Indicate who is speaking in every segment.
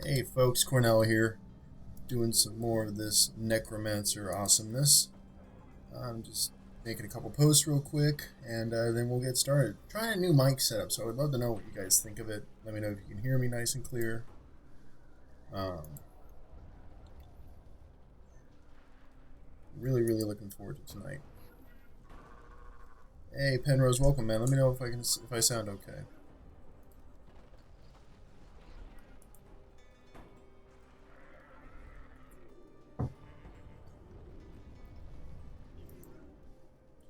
Speaker 1: Hey folks, Cornell here, doing some more of this Necromancer awesomeness. I'm just making a couple posts real quick, and then we'll get started. Trying a new mic setup, so I would love to know what you guys think of it. Let me know if you can hear me nice and clear. Really looking forward to tonight. Hey Penrose, welcome man. Let me know if I sound okay.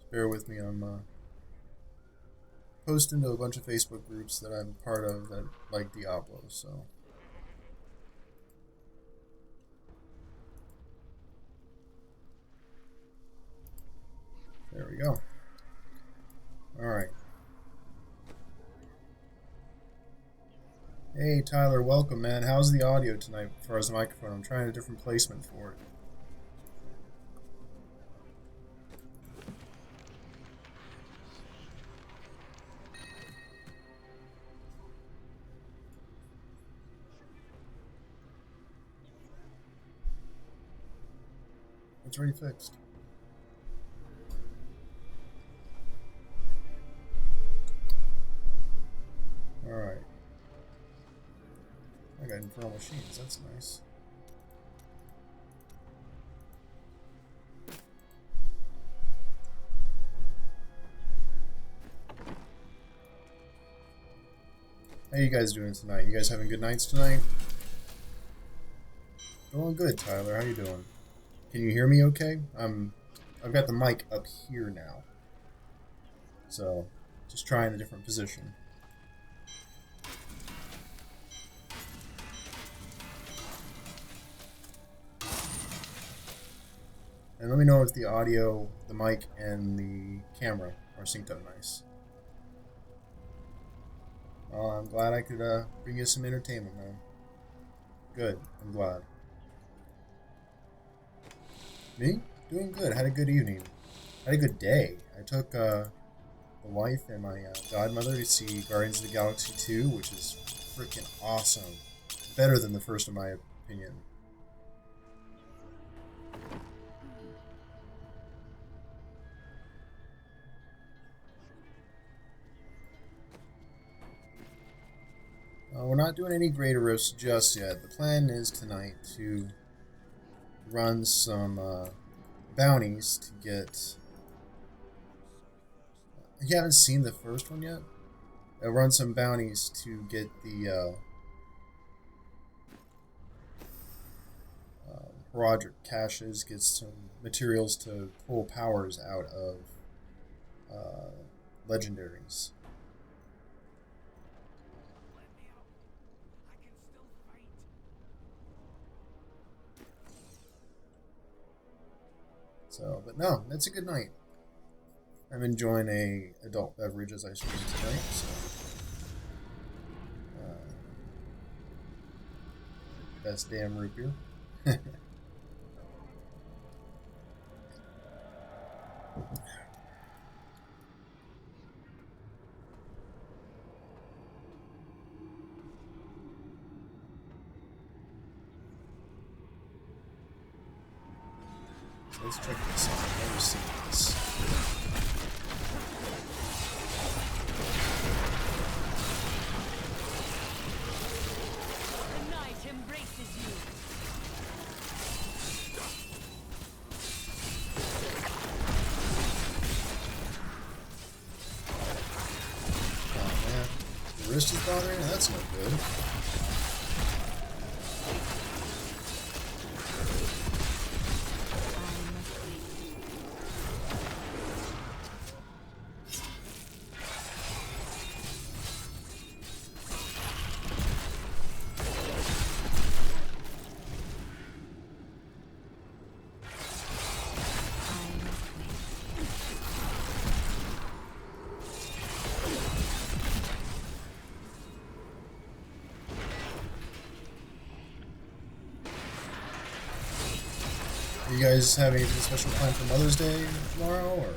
Speaker 1: Bear with me, I'm posting to a bunch of Facebook groups that I'm part of that like Diablo, so. There we go. Alright. Hey Tyler, welcome man. How's the audio tonight as far as the microphone? I'm trying a different placement for it. It's already fixed. Alright. I got infernal machines, that's nice. How you guys doing tonight? You guys having good nights tonight? Going good, Tyler. How you doing? Can you hear me okay? I've got the mic up here now. So, just trying a different position. And let me know if the audio, the mic, and the camera are synced up nice. I'm glad I could bring you some entertainment, man. Good. I'm glad. Me? Doing good. Had a good evening. Had a good day. I took the wife and my godmother to see Guardians of the Galaxy 2, which is freaking awesome. Better than the first, in my opinion. We're not doing any greater rifts just yet. The plan is tonight to run some bounties to get... You haven't seen the first one yet? I'll run some bounties to get the Roderick caches, get some materials to pull powers out of legendaries. So, but no, that's a good night. I'm enjoying a adult beverage as I stream tonight, so best damn root beer. Let's check this out. I've never seen this.
Speaker 2: The night embraces you.
Speaker 1: Oh man, the wrist is bothering? That's no good. You guys have anything special planned for Mother's Day tomorrow, or?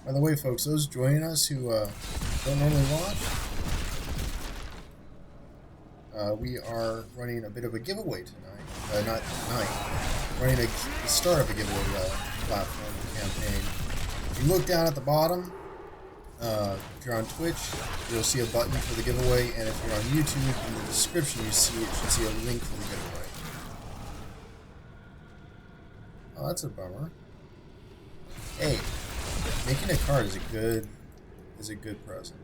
Speaker 1: By the way, folks, those joining us who don't normally watch, we are running a bit of a giveaway tonight. Not tonight. Running the start of a giveaway platform campaign. If you look down at the bottom, if you're on Twitch, you'll see a button for the giveaway, and if you're on YouTube, in the description you should see a link for the giveaway. Oh, that's a bummer. Hey, making a card is a good present.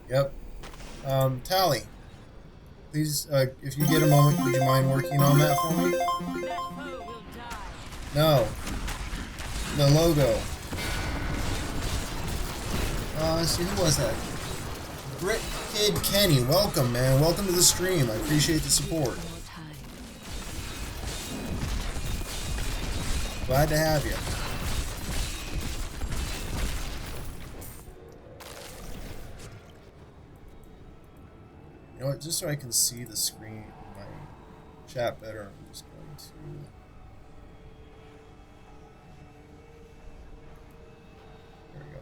Speaker 1: Yep. Tally, please, if you get a moment, would you mind working on that for me? No. The logo. Let's see, who was that? Brit Kid Kenny, welcome, man. Welcome to the stream. I appreciate the support. Glad to have you. You know what, just so I can see the screen, my chat better, I'm just going to... There we go.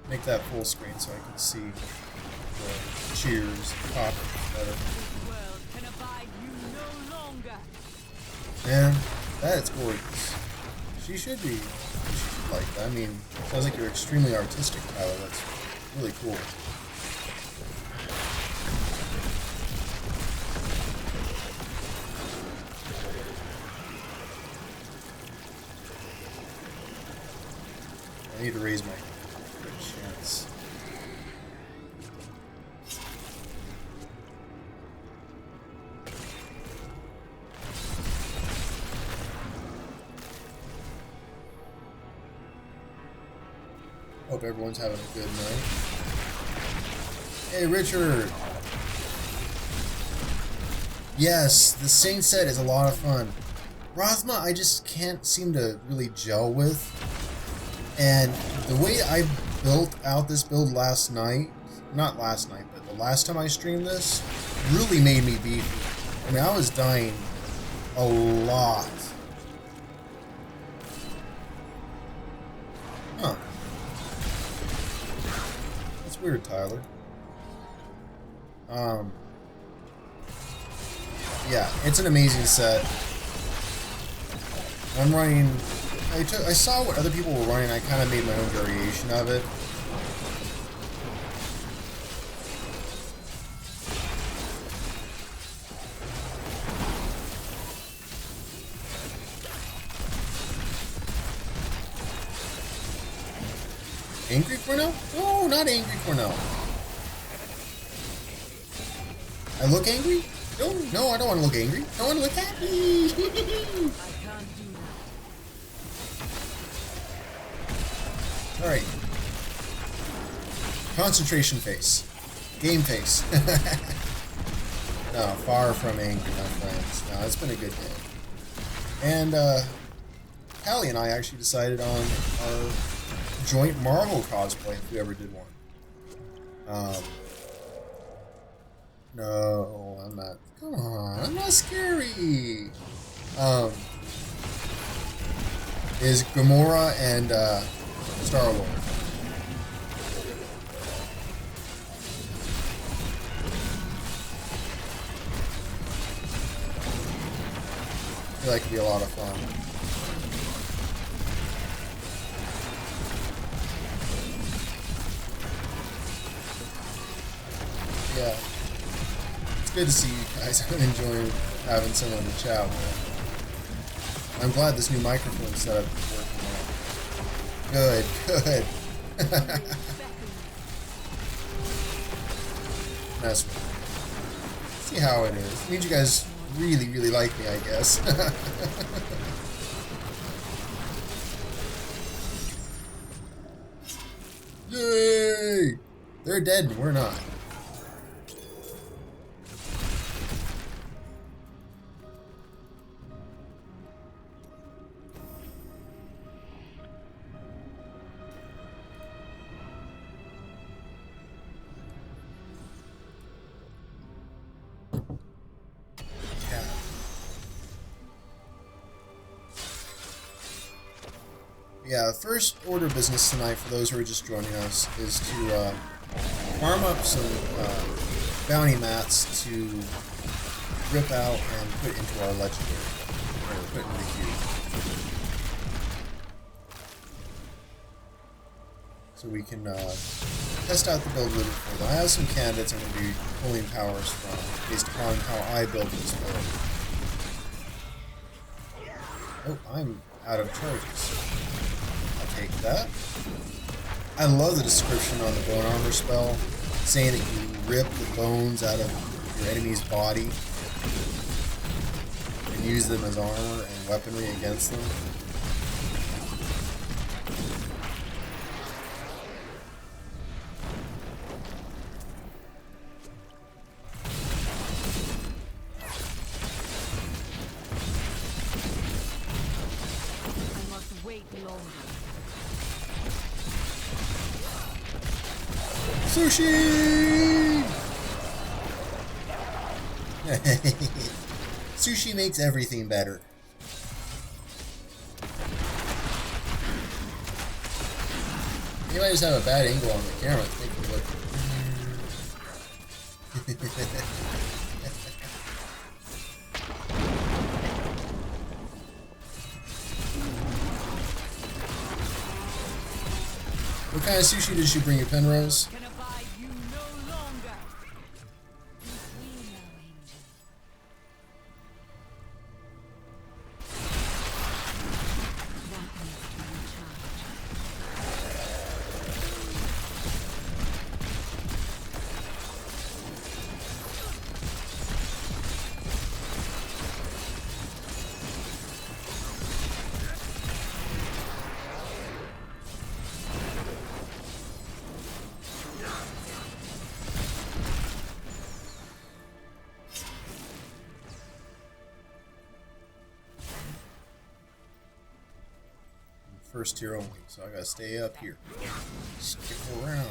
Speaker 1: Make that full screen so I can see the cheers pop better. Man, that is gorgeous. She should like that. I mean, sounds like you're extremely artistic, Tyler. That's really cool. I need to raise my chance. Hope everyone's having a good night. Hey, Richard! Yes, the Saint set is a lot of fun. Rothma, I just can't seem to really gel with. And the way I built out this build last night, not last night, but the last time I streamed this, really made me beefy. I mean, I was dying a lot. Huh. That's weird, Tyler. Yeah, it's an amazing set. I'm running... I saw what other people were running, I kind of made my own variation of it. Angry Cornell? No, not Angry Cornell. I look angry? No, I don't want to look angry. I want to look happy. Alright. Concentration face. Game face. No, far from angry, my friends. No, it's been a good day. And, Callie and I actually decided on our joint Marvel cosplay if we ever did one. No, I'm not. Come on, I'm not scary. Is Gamora and, Star-Lord. I feel like it'd be a lot of fun. Yeah. It's good to see you guys. I'm enjoying having someone to chat with. I'm glad this new microphone setup is working out. Good, good. Mess with it. See how it is. It means you guys really, really like me, I guess. Yay! They're dead and we're not. Yeah, first order of business tonight for those who are just joining us is to farm up some bounty mats to rip out and put into our legendary, or put into the queue. So we can test out the build a little bit further. I have some candidates I'm going to be pulling powers from based upon how I build this build. Oh, I'm out of charges. I'll take that. I love the description on the bone armor spell, saying that you rip the bones out of your enemy's body and use them as armor and weaponry against them. Sushi! Sushi makes everything better. You might just have a bad angle on the camera to make me look. What kind of sushi did she bring you, Penrose? First tier only, so I gotta stay up here. Stick around.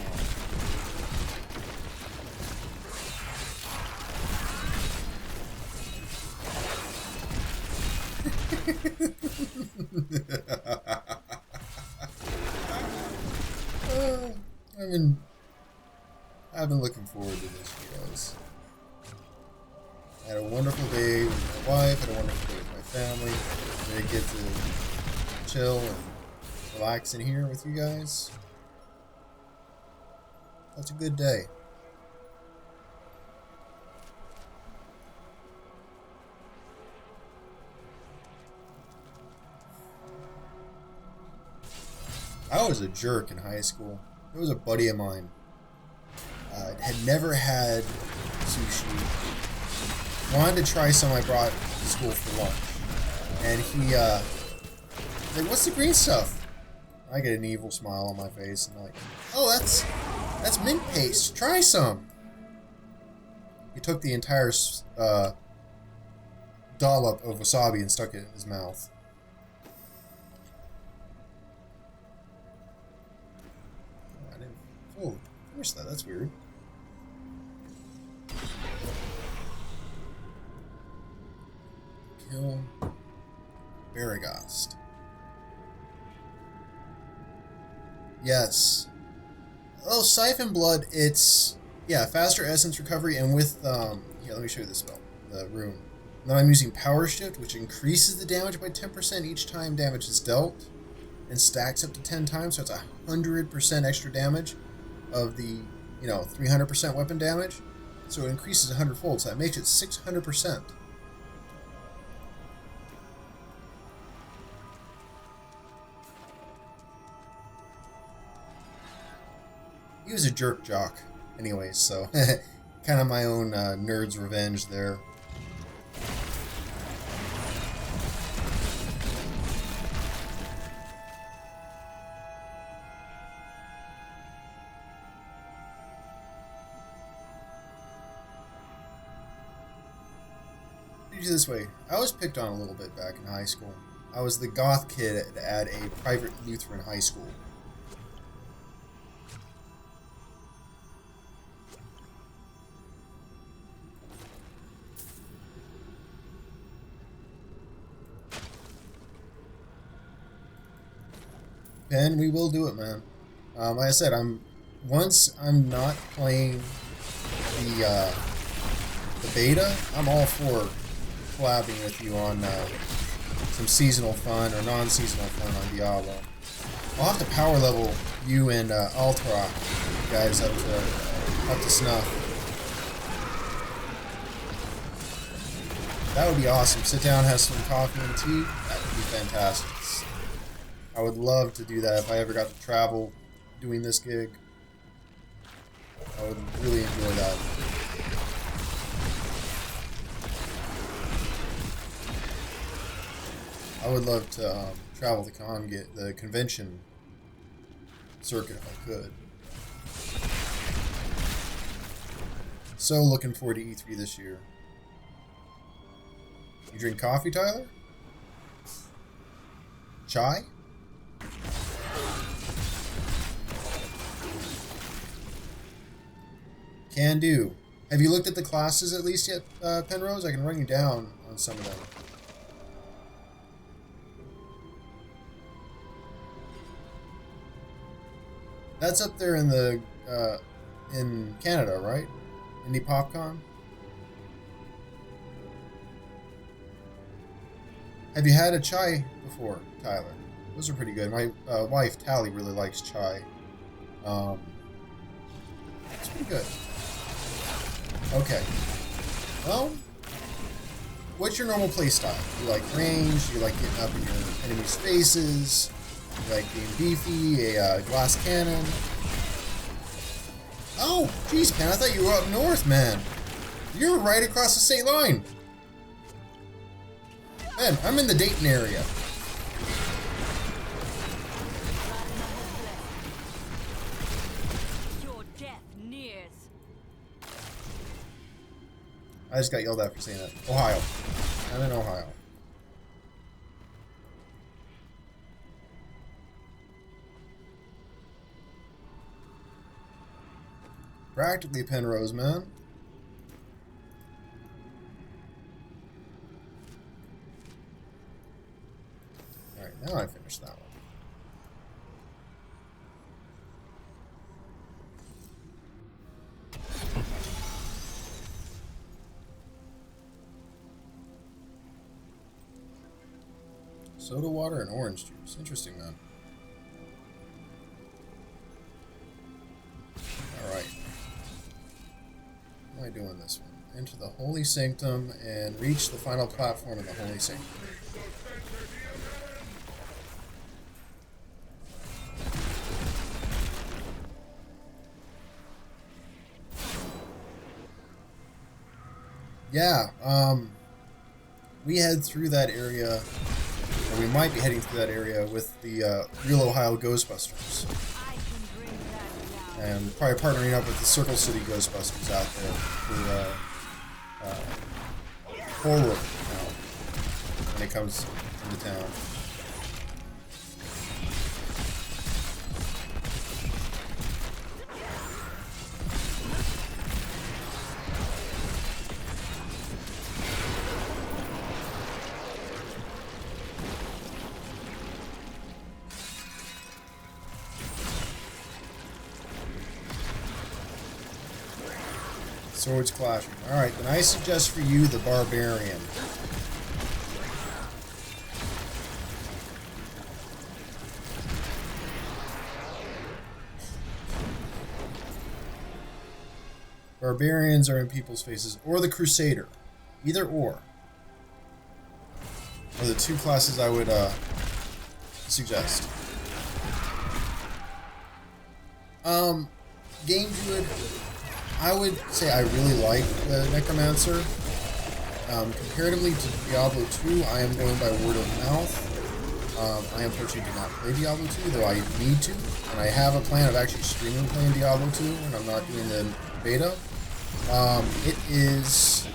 Speaker 1: I've been looking forward to this, you guys. I had a wonderful day with my wife, had a wonderful day with my family. I get to chill and relax in here with you guys. That's a good day. I was a jerk in high school. There was a buddy of mine. Had never had sushi. Wanted to try some I brought to school for lunch. And he, like, what's the green stuff? I get an evil smile on my face and like, oh, that's mint paste. Try some. He took the entire dollop of wasabi and stuck it in his mouth. Oh, I didn't finish that. That's weird. Kill Baragast. Yes. Oh, Siphon Blood, it's, yeah, faster essence recovery, and with, here, let me show you this spell, the rune. Now I'm using Power Shift, which increases the damage by 10% each time damage is dealt, and stacks up to 10 times, so it's 100% extra damage of the, 300% weapon damage. So it increases 100-fold, so that makes it 600%. He was a jerk jock, anyways, so kind of my own nerd's revenge there. This way, I was picked on a little bit back in high school. I was the goth kid at a private Lutheran high school. can, we will do it, man. Like I said, once I'm not playing the beta, I'm all for collabing with you on some seasonal fun or non-seasonal fun on Diablo. I'll have to power level you and Ultra guys up to snuff. That would be awesome. Sit down, have some coffee and tea. That would be fantastic. I would love to do that if I ever got to travel doing this gig. I would really enjoy that. I would love to travel the convention circuit if I could. So looking forward to E3 this year. You drink coffee, Tyler? Chai? Can do. Have you looked at the classes at least yet, Penrose? I can run you down on some of them. That's up there in the in Canada, right? Indie PopCon. Have you had a chai before, Tyler? Those are pretty good. My wife, Tally, really likes chai. It's pretty good. Okay. Well, what's your normal play style? You like range? You like getting up in your enemies' faces? You like being beefy? A glass cannon? Oh, geez, man! I thought you were up north, man. You're right across the state line. Man, I'm in the Dayton area.
Speaker 2: Your death nears.
Speaker 1: I just got yelled at for saying that. Ohio. I'm in Ohio. Practically Penrose, man. Alright, now I finished that one. Soda water and orange juice. Interesting, man. Alright. How am I doing this one? Enter the Holy Sanctum and reach the final platform in the Holy Sanctum. Yeah, we head through that area, or we might be heading through that area with the Real Ohio Ghostbusters. And probably partnering up with the Circle City Ghostbusters out there for horror now when it comes into town. Swords clashing. Alright, then I suggest for you the Barbarian. Barbarians are in people's faces, or the Crusader. Either or. Are the two classes I would suggest. Game Druid, I would say I really like the Necromancer. Comparatively to Diablo 2, I am going by word of mouth. I unfortunately do not play Diablo 2, though I need to. And I have a plan of actually streaming playing Diablo 2 when I'm not doing the beta. It's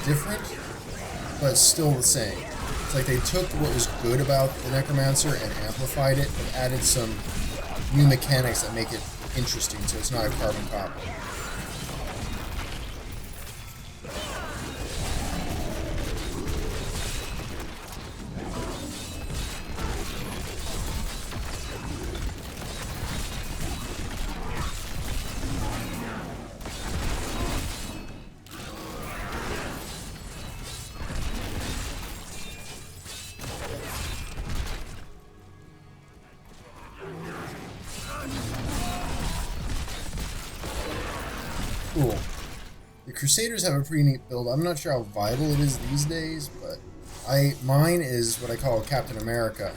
Speaker 1: different, but still the same. It's like they took what was good about the Necromancer and amplified it and added some new mechanics that make it interesting, so it's not a carbon copy. cool. The Crusaders have a pretty neat build. I'm not sure how viable it is these days, but mine is what I call Captain America.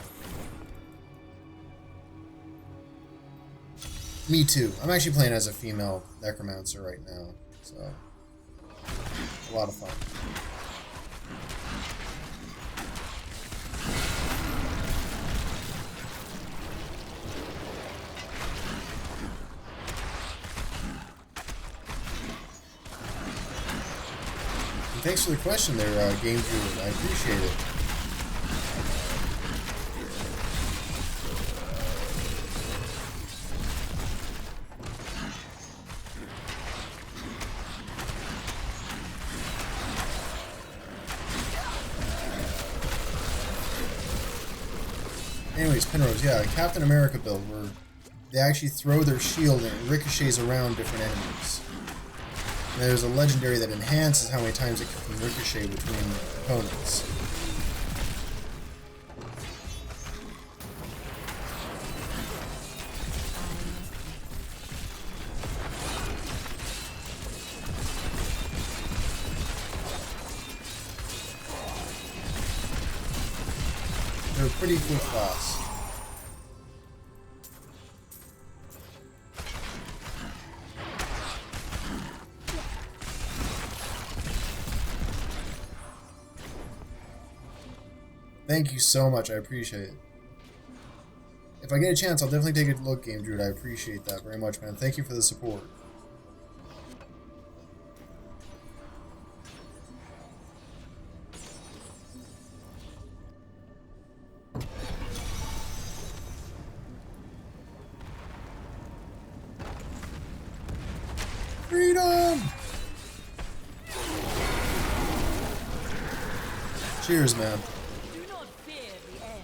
Speaker 1: Me too. I'm actually playing as a female Necromancer right now, so a lot of fun. And thanks for the question there, Game Druid. I appreciate it. Anyways, Penrose, yeah, Captain America build where they actually throw their shield and it ricochets around different enemies. And there's a legendary that enhances how many times it can ricochet between opponents. They're a pretty cool class. Thank you so much, I appreciate it. If I get a chance, I'll definitely take a look, Game Druid. I appreciate that very much, man. Thank you for the support. Freedom! Cheers, man.
Speaker 2: Do not fear the end.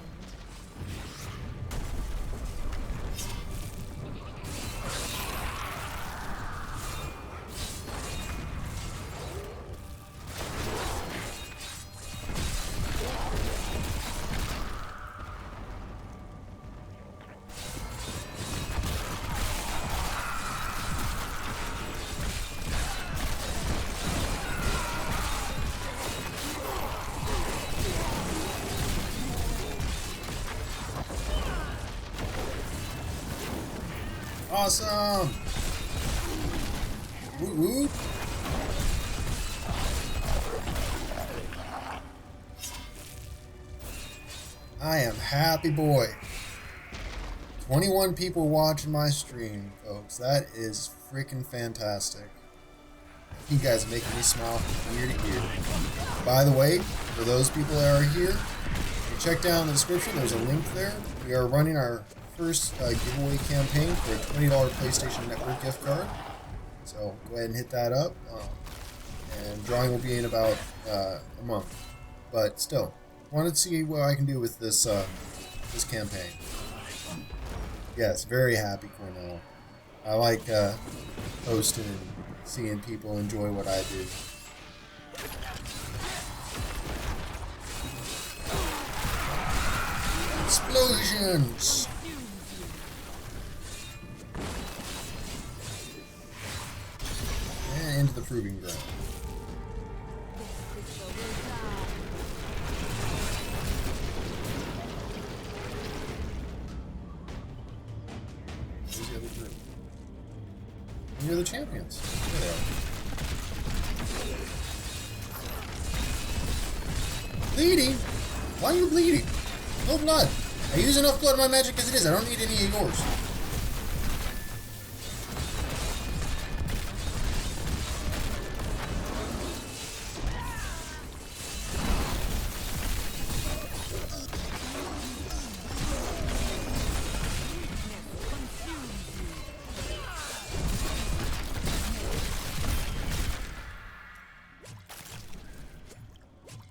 Speaker 1: Awesome! Woo woo! I am happy boy. 21 people watching my stream, folks. That is freaking fantastic. You guys are making me smile from ear to ear. By the way, for those people that are here, check down in the description. There's a link there. We are running our first giveaway campaign for a $20 PlayStation Network gift card. So go ahead and hit that up. And drawing will be in about a month. But still, wanted to see what I can do with this this campaign. Yes, very happy, Cornell. I like hosting and seeing people enjoy what I do. Explosions! And into the proving ground. Where's the other group? And you're the champions. There they are. Bleeding? Why are you bleeding? No blood. I use enough blood in my magic as it is. I don't need any of yours.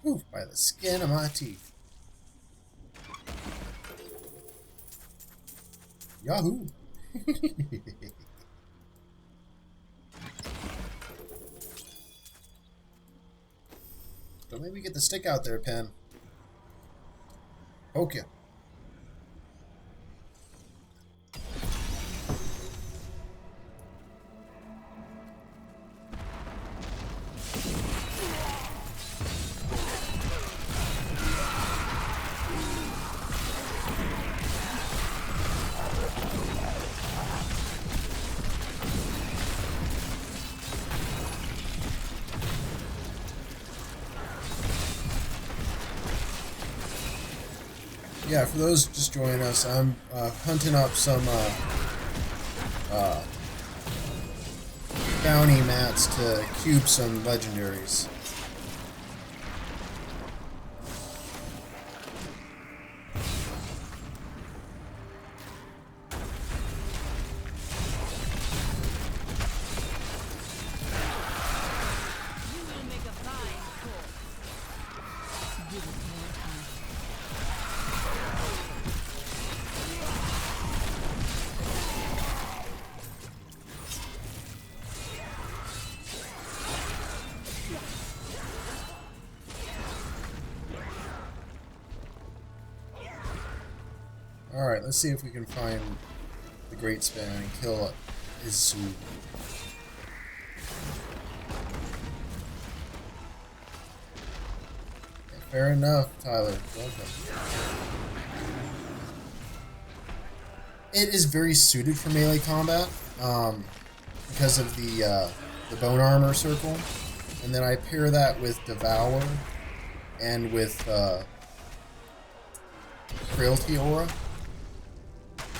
Speaker 1: Ooh, by the skin of my teeth. Yahoo! Don't make me get the stick out there, Pen. Okay. Yeah, for those just joining us, I'm hunting up some bounty mats to cube some legendaries. Alright, let's see if we can find the Great Span and kill Izu. Yeah, fair enough, Tyler. Welcome. It is very suited for melee combat because of the bone armor circle, and then I pair that with Devour and with Frailty Aura.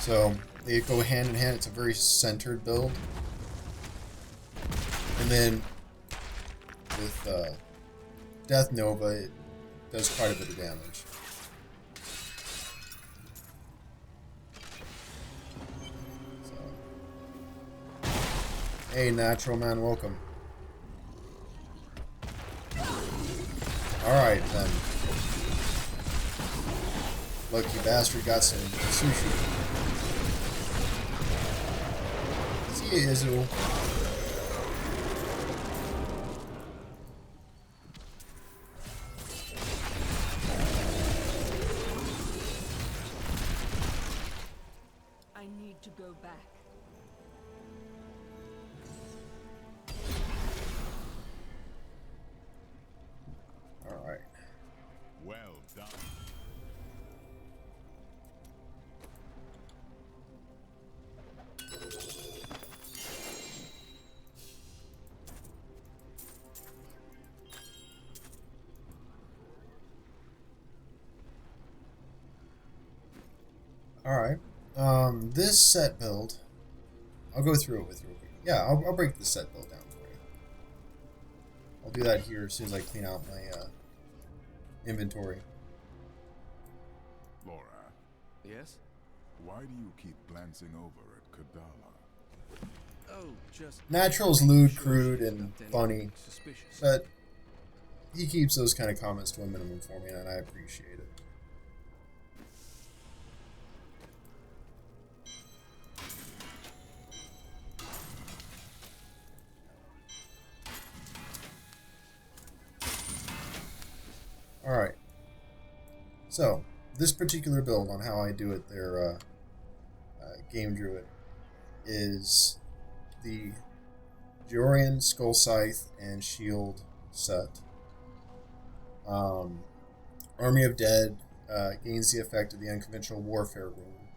Speaker 1: So they go hand in hand. It's a very centered build. And then with Death Nova, it does quite a bit of damage. So. Hey, Natural Man, welcome. Alright, then. Lucky bastard got some sushi. See ya, Izu.
Speaker 2: I need to go back.
Speaker 1: All right.
Speaker 3: Well done.
Speaker 1: Alright, this set build, I'll go through it with you real quick. Yeah, I'll break the set build down for you. I'll do that here as soon as I clean out my inventory.
Speaker 3: Laura,
Speaker 4: Yes?
Speaker 3: why do you keep glancing over at Kadala?
Speaker 4: Oh, just...
Speaker 1: Natural's lewd, crude, and funny,
Speaker 4: Suspicious.
Speaker 1: but he keeps those kind of comments to a minimum for me, and I appreciate it. Alright, so this particular build on how I do it there, Game Druid, is the Jorian Skull Scythe and Shield set. Army of Dead gains the effect of the Unconventional Warfare rune,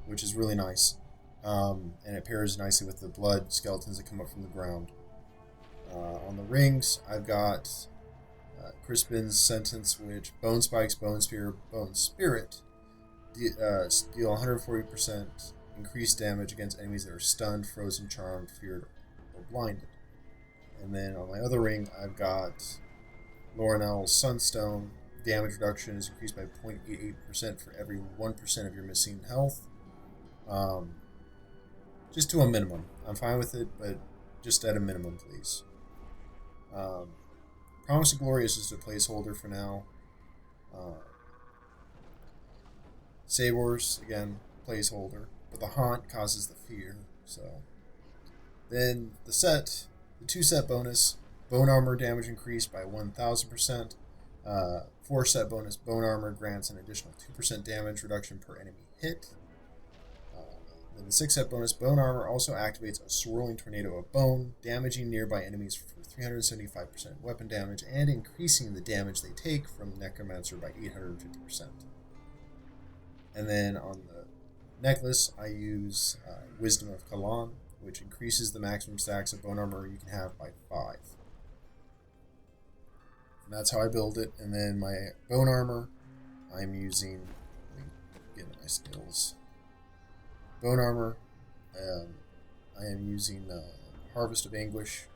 Speaker 1: which is really nice, and it pairs nicely with the blood skeletons that come up from the ground. On the rings, I've got Crispin's Sentence, which Bone Spikes, Bone Spear, Bone Spirit deal 140% increased damage against enemies that are stunned, frozen, charmed, feared, or blinded. And then on my other ring, I've got Lorinel's Sunstone. Damage reduction is increased by 0.88% for every 1% of your missing health. Just to a minimum. I'm fine with it, but just at a minimum, please. Promise of Glory is just a placeholder for now. Sabors, again, placeholder. But the Haunt causes the fear, so. Then the two set bonus, Bone Armor damage increased by 1000%. 4 set bonus, Bone Armor grants an additional 2% damage reduction per enemy hit. Then the 6 set bonus, Bone Armor also activates a swirling tornado of bone, damaging nearby enemies for 375% weapon damage and increasing the damage they take from Necromancer by 850%. And then on the necklace, I use Wisdom of Kalan, which increases the maximum stacks of Bone Armor you can have by 5. And that's how I build it. And then my Bone Armor, I'm using get into my skills. Bone armor. I am using Harvest of Anguish.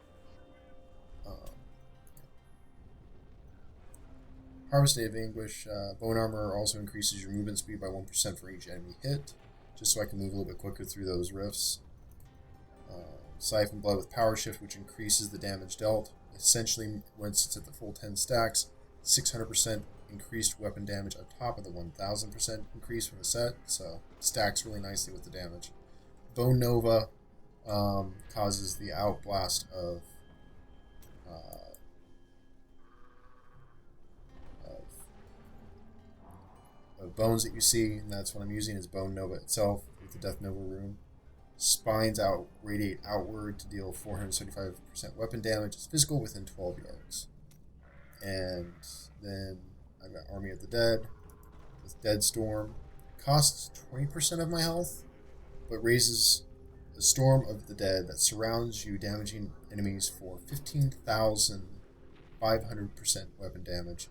Speaker 1: Harvest of Anguish. Bone armor also increases your movement speed by 1% for each enemy hit, just so I can move a little bit quicker through those rifts. Siphon Blood with Power Shift, which increases the damage dealt. Essentially, once it's at the full 10 stacks, 600% increased weapon damage on top of the 1000% increase from the set, so stacks really nicely with the damage. Bone Nova causes the outblast of bones that you see, and that's what I'm using is Bone Nova itself with the Death Nova rune. Spines radiate outward to deal 475% weapon damage. It's physical within 12 yards. And then I've got Army of the Dead with Dead Storm. Costs 20% of my health, but raises the Storm of the Dead that surrounds you, damaging enemies for 15,500% weapon damage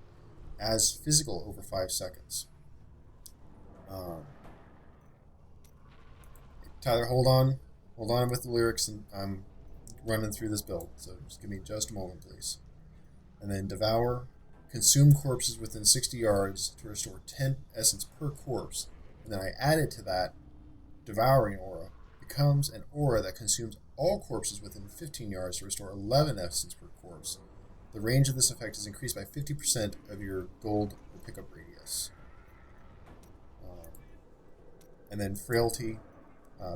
Speaker 1: as physical over 5 seconds. Tyler, hold on with the lyrics, and I'm running through this build, so just give me just a moment, please. And then Devour, consume corpses within 60 yards to restore 10 essence per corpse, and then I added to that Devouring Aura, becomes an aura that consumes all corpses within 15 yards to restore 11 essence per corpse. The range of this effect is increased by 50% of your gold or pickup radius. And then Frailty.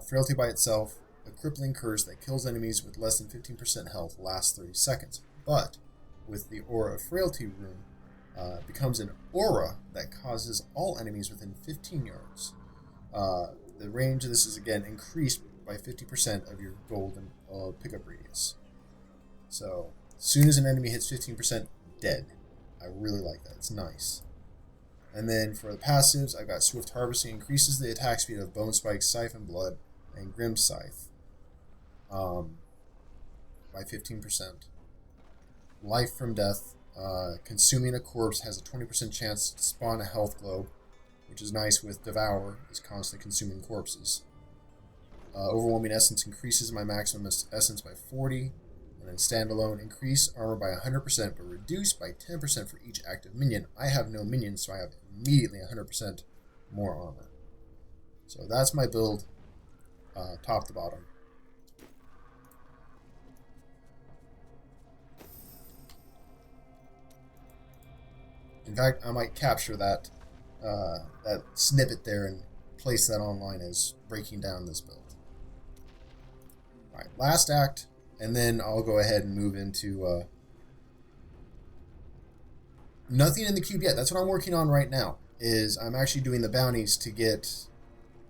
Speaker 1: Frailty by itself, a crippling curse that kills enemies with less than 15% health, lasts 30 seconds. But with the Aura of Frailty rune, becomes an aura that causes all enemies within 15 yards. The range of this is again increased by 50% of your gold and pickup radius. So, as soon as an enemy hits 15%, dead. I really like that. It's nice. And then for the passives, I've got Swift Harvesting, increases the attack speed of Bone Spike, Siphon Blood, and Grim Scythe by 15%. Life from Death, consuming a corpse has a 20% chance to spawn a health globe, which is nice with Devour, is constantly consuming corpses. Overwhelming Essence increases my maximum essence by 40. And then Standalone, increase armor by 100%, but reduce by 10% for each active minion. I have no minions, so I have immediately 100% more armor. So that's my build, top to bottom. In fact, I might capture that that snippet there and place that online as breaking down this build. Alright, last act. And then I'll go ahead and move into nothing in the cube yet. That's what I'm working on right now. Is I'm actually doing the bounties to get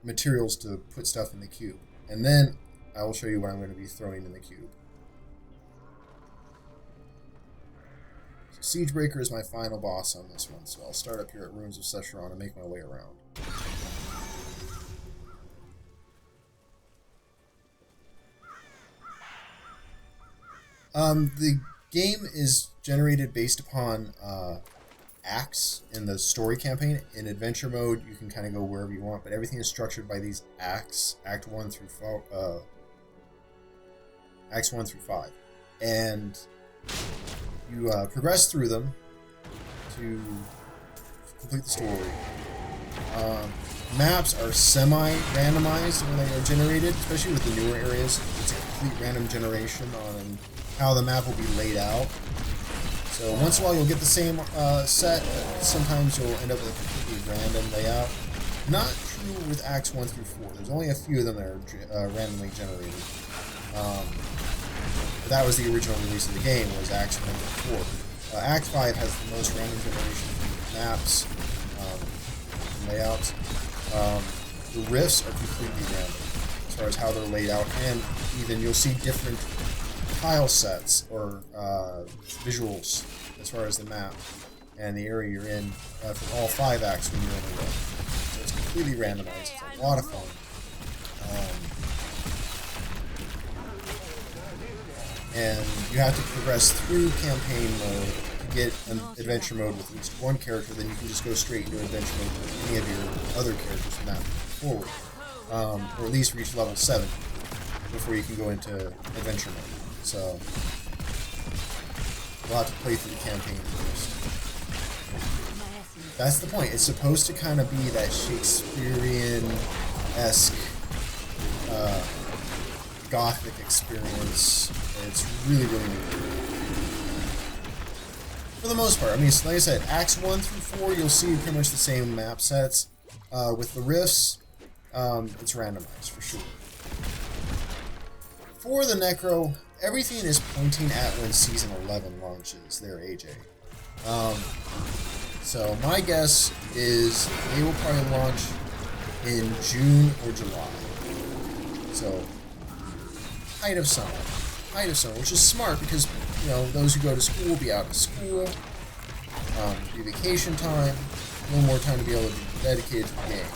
Speaker 1: materials to put stuff in the cube. And then I will show you what I'm going to be throwing in the cube. So Siegebreaker is my final boss on this one. So I'll start up here at Ruins of Sescheron and make my way around. The game is generated based upon acts in the story campaign. In adventure mode, you can kind of go wherever you want, but everything is structured by these acts, acts 1 through 5, and you progress through them to complete the story. Maps are semi-randomized when they are generated, especially with the newer areas. It's a complete random generation on how the map will be laid out. So once in a while you'll get the same set, but sometimes you'll end up with a completely random layout. Not true with Acts 1 through 4. There's only a few of them that are randomly generated. But that was the original release of the game, was Acts 1 through 4. Act 5 has the most random generation of maps and layouts. The rifts are completely random as far as how they're laid out, and even you'll see different tile sets or visuals as far as the map and the area you're in for all 5 acts when you're in a row. So it's completely randomized. It's a lot of fun. And you have to progress through campaign mode to get an adventure mode with at least one character, then you can just go straight into adventure mode with any of your other characters from that forward. Or at least reach level 7 before you can go into adventure mode. So, we'll have to play through the campaign first. That's the point. It's supposed to kind of be that Shakespearean-esque Gothic experience. It's really, really neat. For the most part. I mean, like I said, Acts 1 through 4, you'll see pretty much the same map sets. With the rifts, it's randomized for sure. For the Necro, everything is pointing at when Season 11 launches there, AJ. So my guess is they will probably launch in June or July. So, height of summer, which is smart because, you know, those who go to school will be out of school, be vacation time, a little more time to be able to be dedicated to the game.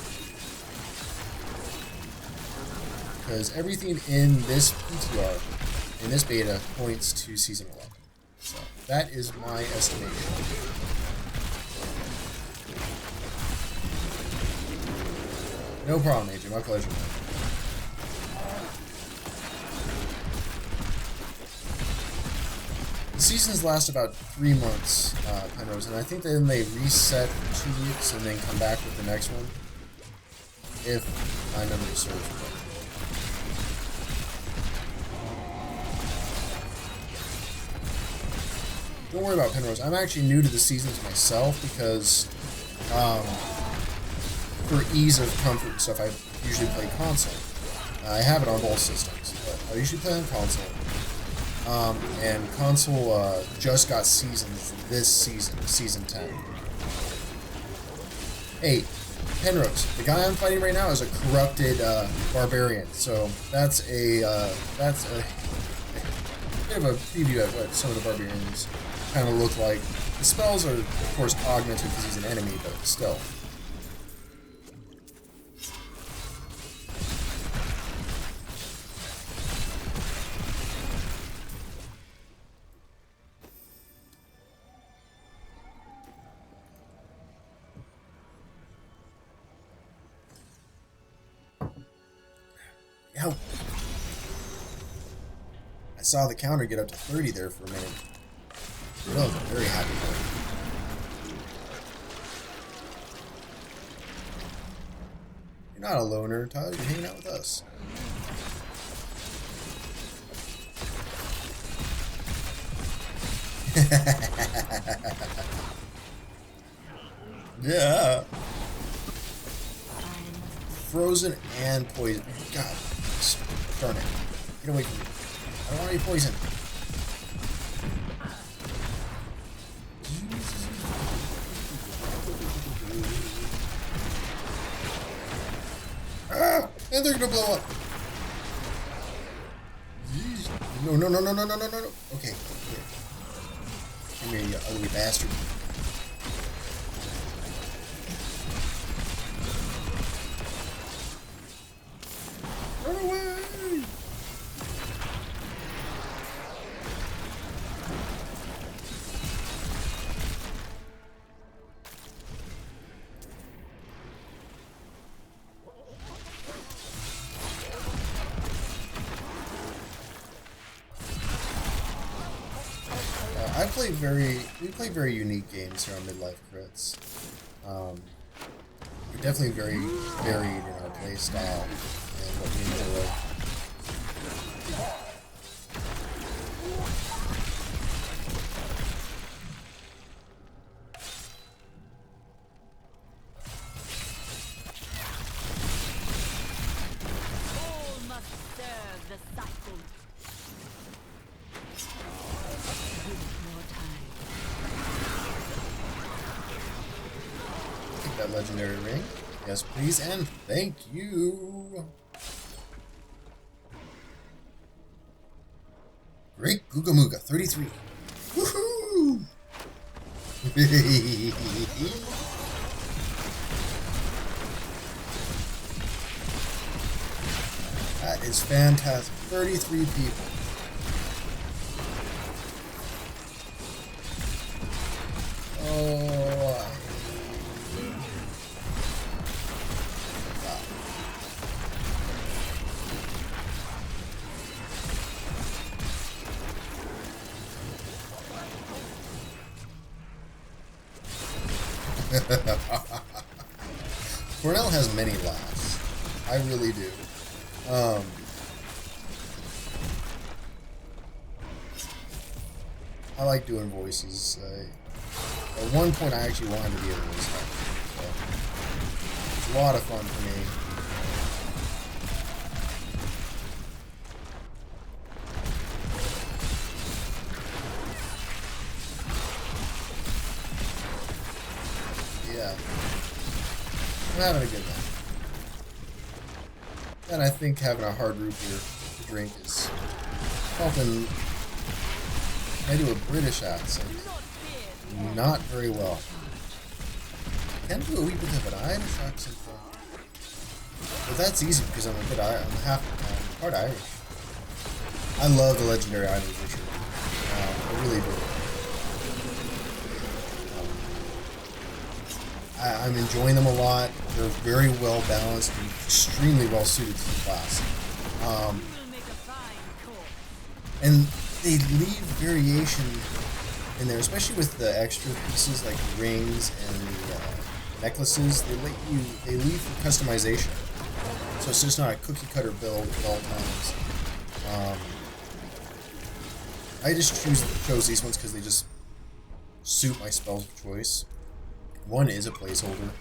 Speaker 1: Because everything in this PTR, in this beta, points to Season 11. So, that is my estimation. No problem, AJ. My pleasure, man. The seasons last about 3 months, Penrose, and I think then they reset for 2 weeks and then come back with the next one, if my memory serves correctly. Don't worry about Penrose. I'm actually new to the seasons myself because, for ease of comfort and stuff, I usually play console. I have it on both systems, but I usually play on console. And console just got seasons this season, Season 10. Hey, Penrose, the guy I'm fighting right now is a corrupted barbarian, so that's a bit of a preview at what some of the barbarians kind of look like. The spells are, of course, augmented because he's an enemy, but still. Ow. I saw the counter get up to 30 there for a minute. I was very happy for it. You're not a loner, Tyler. You're hanging out with us. Yeah. Frozen and poison. God, darn it. Get away from me. I don't want any poison. Ah! And they're gonna blow up. No, no, no, no, no, no, no, no. Okay, here. Come here, you ugly bastard. Run away! We play very unique games here on Midlife Crits. We're definitely very varied in our play style and what we enjoy.
Speaker 2: All must serve the cycle. Give it more time.
Speaker 1: Take that legendary ring. Yes, please, and thank you. Great Googa 33. Woohoo! That is fantastic. 33 people. Oh. Cornell has many laughs. I really do. I like doing voices. At one point, I actually wanted to be a voice actor. So it's a lot of fun for me. Yeah. I'm having a good night. And I think having a hard root beer to drink is helping. I do a British accent. Not very well. I can do a wee bit of an Irish accent though. But that's easy because I'm half part Irish. I love the legendary Irish Richard. I really do. I'm enjoying them a lot. They're very well balanced and extremely well suited to the class. And they leave variation in there, especially with the extra pieces like the rings and the necklaces. They leave for customization, so it's just not a cookie cutter build at all times. I just chose these ones because they just suit my spells of choice. One is a placeholder,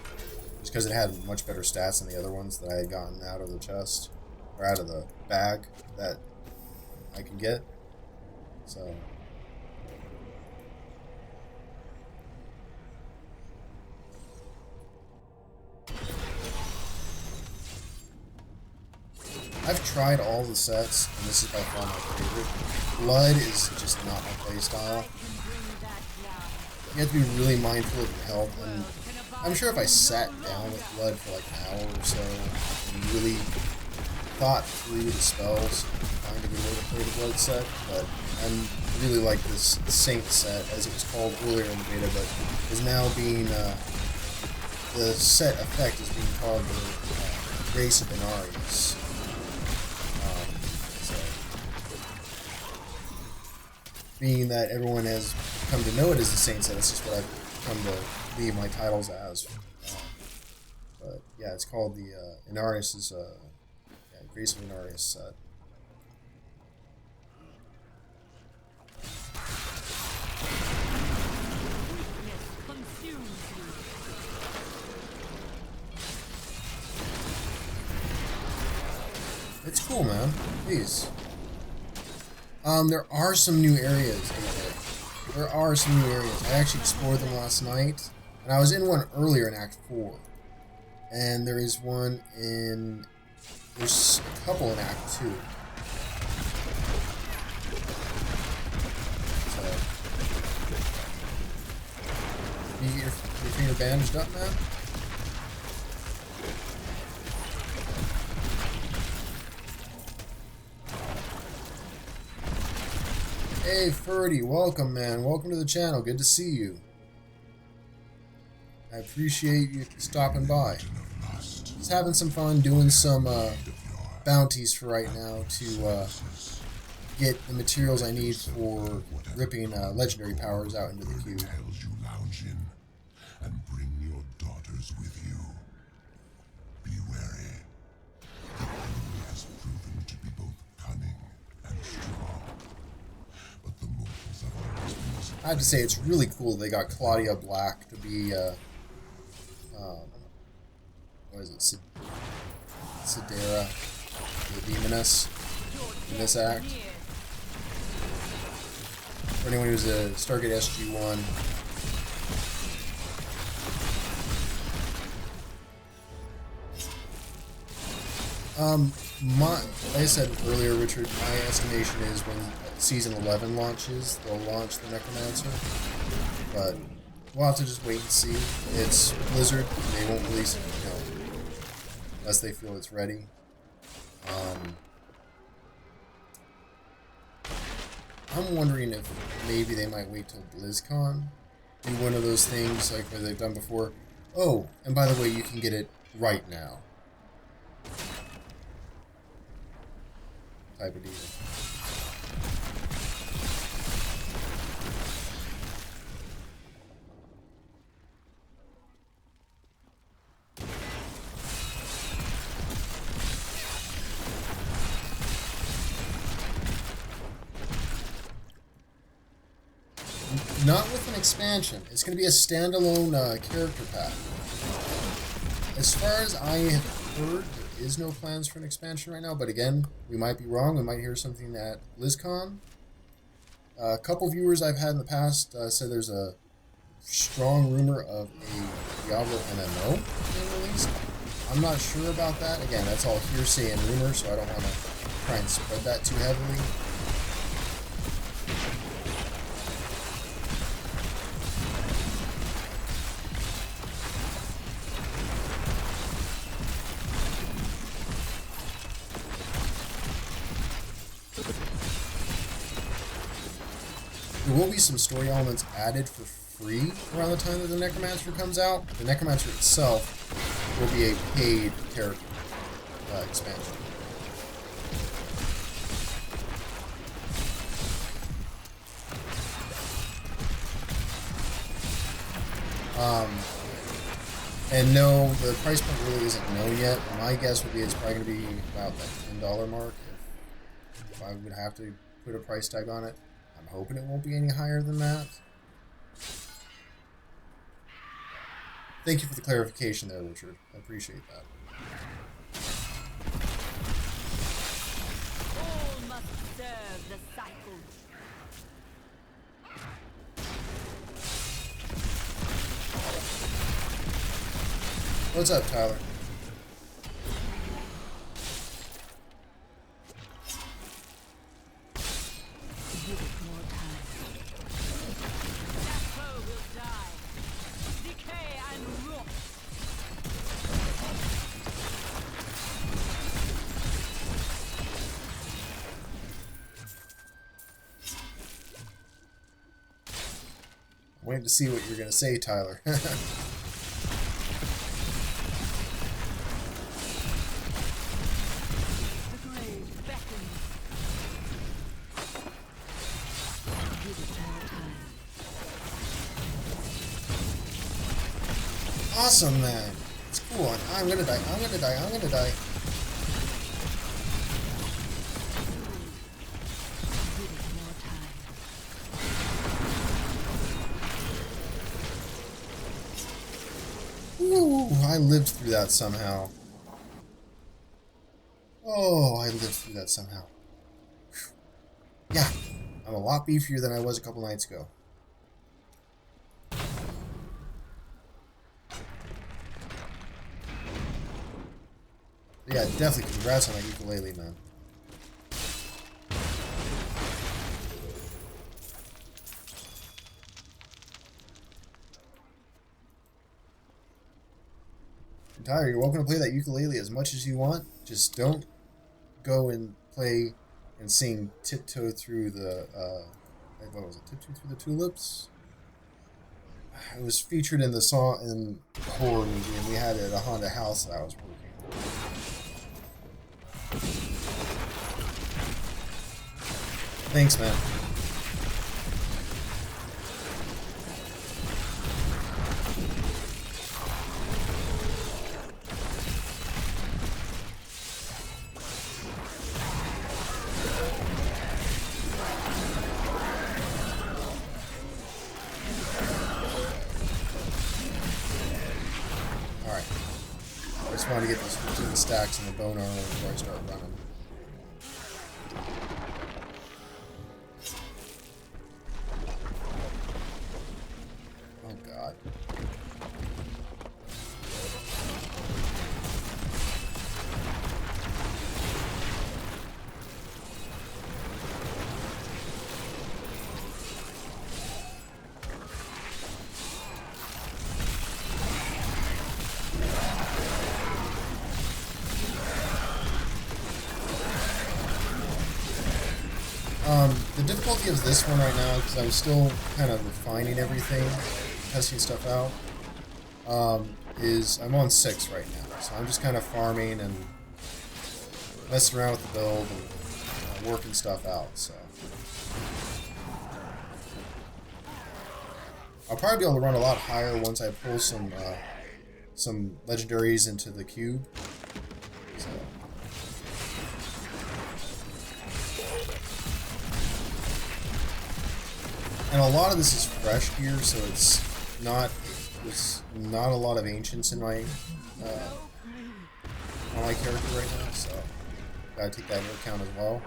Speaker 1: just because it had much better stats than the other ones that I had gotten out of the chest or out of the bag that I could get. So I've tried all the sets, and this is by far my favorite. Blood is just not my playstyle. You have to be really mindful of your health, and I'm sure if I sat down with Blood for like an hour or so and really thought through the spells, find a good way to play the Blood set, but I really like this Saint set, as it was called earlier in the beta, but is now being, the set effect is being called the Grace of Inaruis. Being that everyone has come to know it as the Saint set, that's just what I've come to leave my titles as. But yeah, it's called the Inaruis' Grace of Inaruis set. It's cool, man. Please. There are some new areas in there. There are some new areas. I actually explored them last night, and I was in one earlier in Act 4. And there is one in... There's a couple in Act 2. So... You get your finger bandaged up, man? Hey, Ferdy, welcome, man. Welcome to the channel. Good to see you. I appreciate you stopping by. Just having some fun doing some bounties for right now to get the materials I need for ripping legendary powers out into the queue.
Speaker 3: And bring your daughters with you. Be wary. The enemy has proven to be both cunning and strong. But the mortals have always been...
Speaker 1: I have to say, it's really cool they got Claudia Black to be, what is it, Sidera, the Demoness, in this act. For anyone who's a Stargate SG-1, like I said earlier, Richard, my estimation is when Season 11 launches, they'll launch the Necromancer, but we'll have to just wait and see. It's Blizzard, they won't release it, unless they feel it's ready. I'm wondering if maybe they might wait till BlizzCon do one of those things like they've done before. Oh, and by the way, you can get it right now. Type of deal. Not with an expansion. It's going to be a standalone character pack. As far as I have heard, there is no plans for an expansion right now, but again, we might be wrong. We might hear something at BlizzCon. A couple viewers I've had in the past said there's a strong rumor of a Diablo MMO being released. I'm not sure about that. Again, that's all hearsay and rumor, so I don't want to try and spread that too heavily. There will be some story elements added for free around the time that the Necromancer comes out. The Necromancer itself will be a paid character expansion. And no, the price point really isn't known yet. My guess would be it's probably going to be about that $10 mark if I would have to put a price tag on it. I'm hoping it won't be any higher than that. Thank you for the clarification there, Richard. I appreciate that.
Speaker 2: All must serve the cycle.
Speaker 1: What's up, Tyler?
Speaker 2: Give it more time. That foe will die. Decay and rot.
Speaker 1: I'm waiting to see what you're going to say, Tyler. Awesome, man. It's cool. I'm gonna die. I'm gonna die. I'm gonna die. Ooh, I lived through that somehow. Oh, I lived through that somehow. Whew. Yeah, I'm a lot beefier than I was a couple nights ago. Yeah, definitely congrats on that ukulele, man. Tyler, you're welcome to play that ukulele as much as you want. Just don't go and play and sing Tiptoe Through the, what was it, Tiptoe Through the Tulips? It was featured in the song, in the horror movie, and we had it at a haunted house that I was working. Thanks, man. Alright. I just wanted to get those 15 stacks in the bone armor before I start running. The difficulty of this one right now, because I'm still kind of refining everything, testing stuff out, is I'm on 6 right now. So I'm just kind of farming and messing around with the build and working stuff out. So I'll probably be able to run a lot higher once I pull some legendaries into the cube. So. And a lot of this is fresh gear, so there's not a lot of ancients in my on my character right now, so gotta take that into account as well.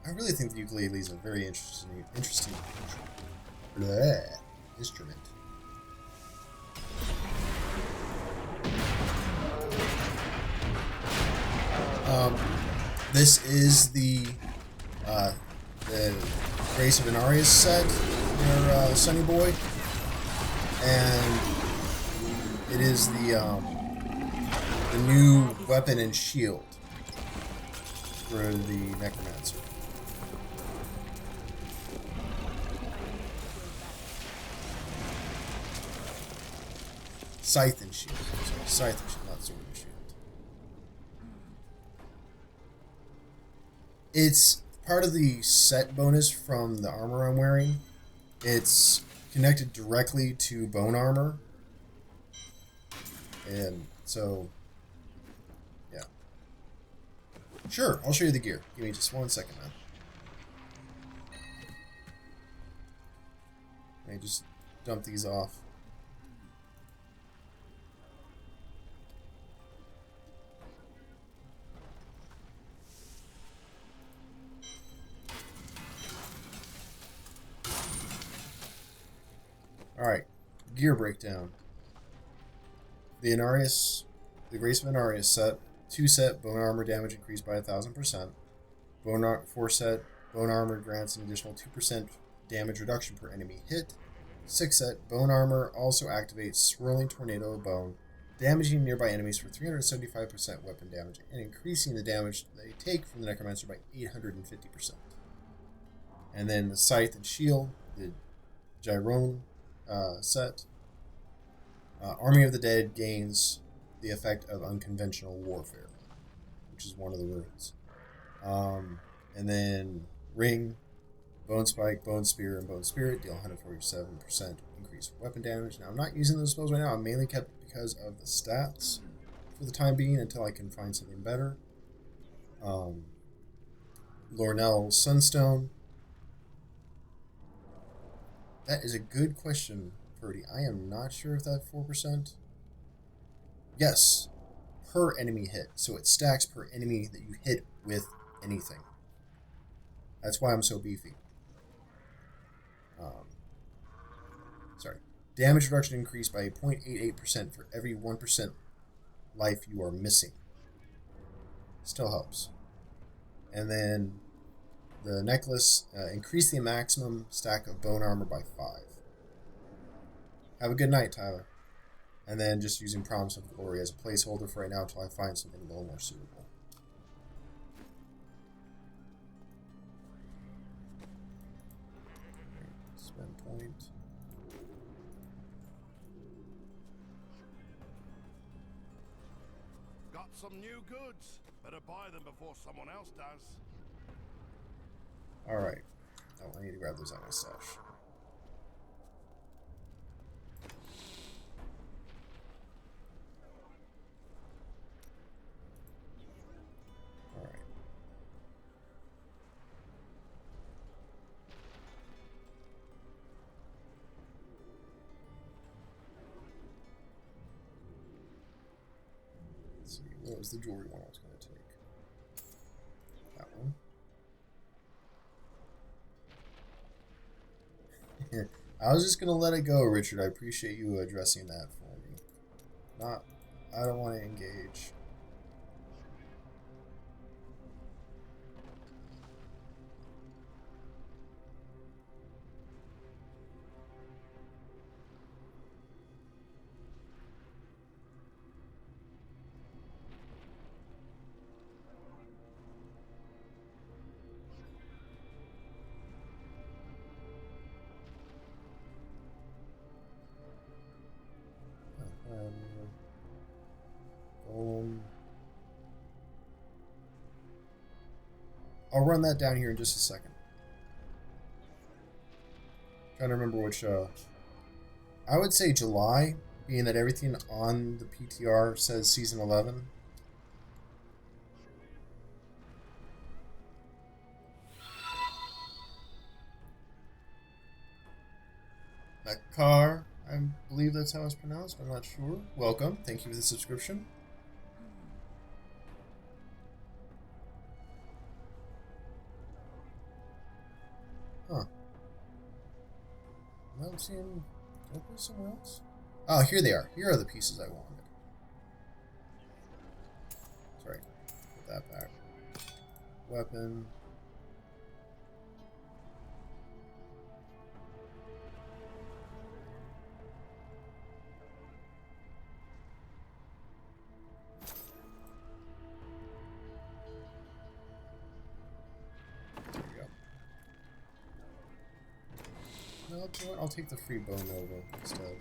Speaker 1: I really think the ukulele is a very interesting instrument. This is the Grace of Inaruis set for Sunny Boy, and it is the new weapon and shield for the Necromancer. Scythe and shield. Sorry, scythe and shield, not sword and shield. It's part of the set bonus from the armor I'm wearing. It's connected directly to bone armor. And so, yeah. Sure, I'll show you the gear. Give me just 1 second, man. Let me just dump these off. Alright, gear breakdown. The Inaruis, the Grace of Inaruis set, 2 set, bone armor damage increased by 1000%. 4 set, bone armor grants an additional 2% damage reduction per enemy hit. 6 set, bone armor also activates swirling tornado of bone, damaging nearby enemies for 375% weapon damage and increasing the damage they take from the Necromancer by 850%. And then the Scythe and Shield, the Gyrone set. Army of the Dead gains the effect of unconventional warfare, which is one of the runes. And then Ring, Bone Spike, Bone Spear, and Bone Spirit deal 147% increased weapon damage. Now, I'm not using those spells right now. I'm mainly kept because of the stats for the time being until I can find something better. Lornell Sunstone. That is a good question, Purdy. I am not sure if that's 4%. Yes, per enemy hit. So it stacks per enemy that you hit with anything. That's why I'm so beefy. Sorry. Damage reduction increased by 0.88% for every 1% life you are missing. Still helps. And then the necklace increased the maximum stack of bone armor by 5. Have a good night, Tyler. And then just using Promise of Glory as a placeholder for right now until I find something a little more suitable. Spend point.
Speaker 3: Got some new goods. Better buy them before someone else does.
Speaker 1: Alright. Oh, I need to grab those out of my stash. Alright. Let's see, what was the jewelry one I was going to take? That one. I was just gonna let it go, Richard. I appreciate you addressing that for me. I don't want to engage. I'll run that down here in just a second. Trying to remember which. I would say July, being that everything on the PTR says season 11. Nakar, I believe that's how it's pronounced. I'm not sure. Welcome. Thank you for the subscription. Huh. No, I'm seeing. Did I put somewhere else? Oh, here they are. Here are the pieces I wanted. Sorry. Put that back. Weapon. No, you know what? I'll take the free bone over instead.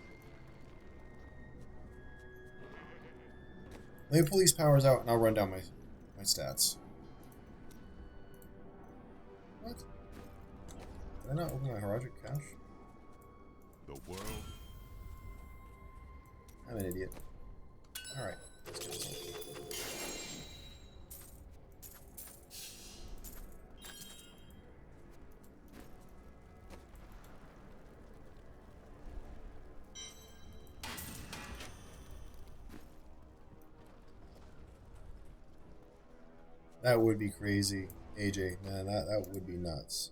Speaker 1: Let me pull these powers out and I'll run down my stats. What? Did I not open my Heraldic cache?
Speaker 3: The world.
Speaker 1: I'm an idiot. Alright. Let's do this. That would be crazy, AJ. Man, that would be nuts.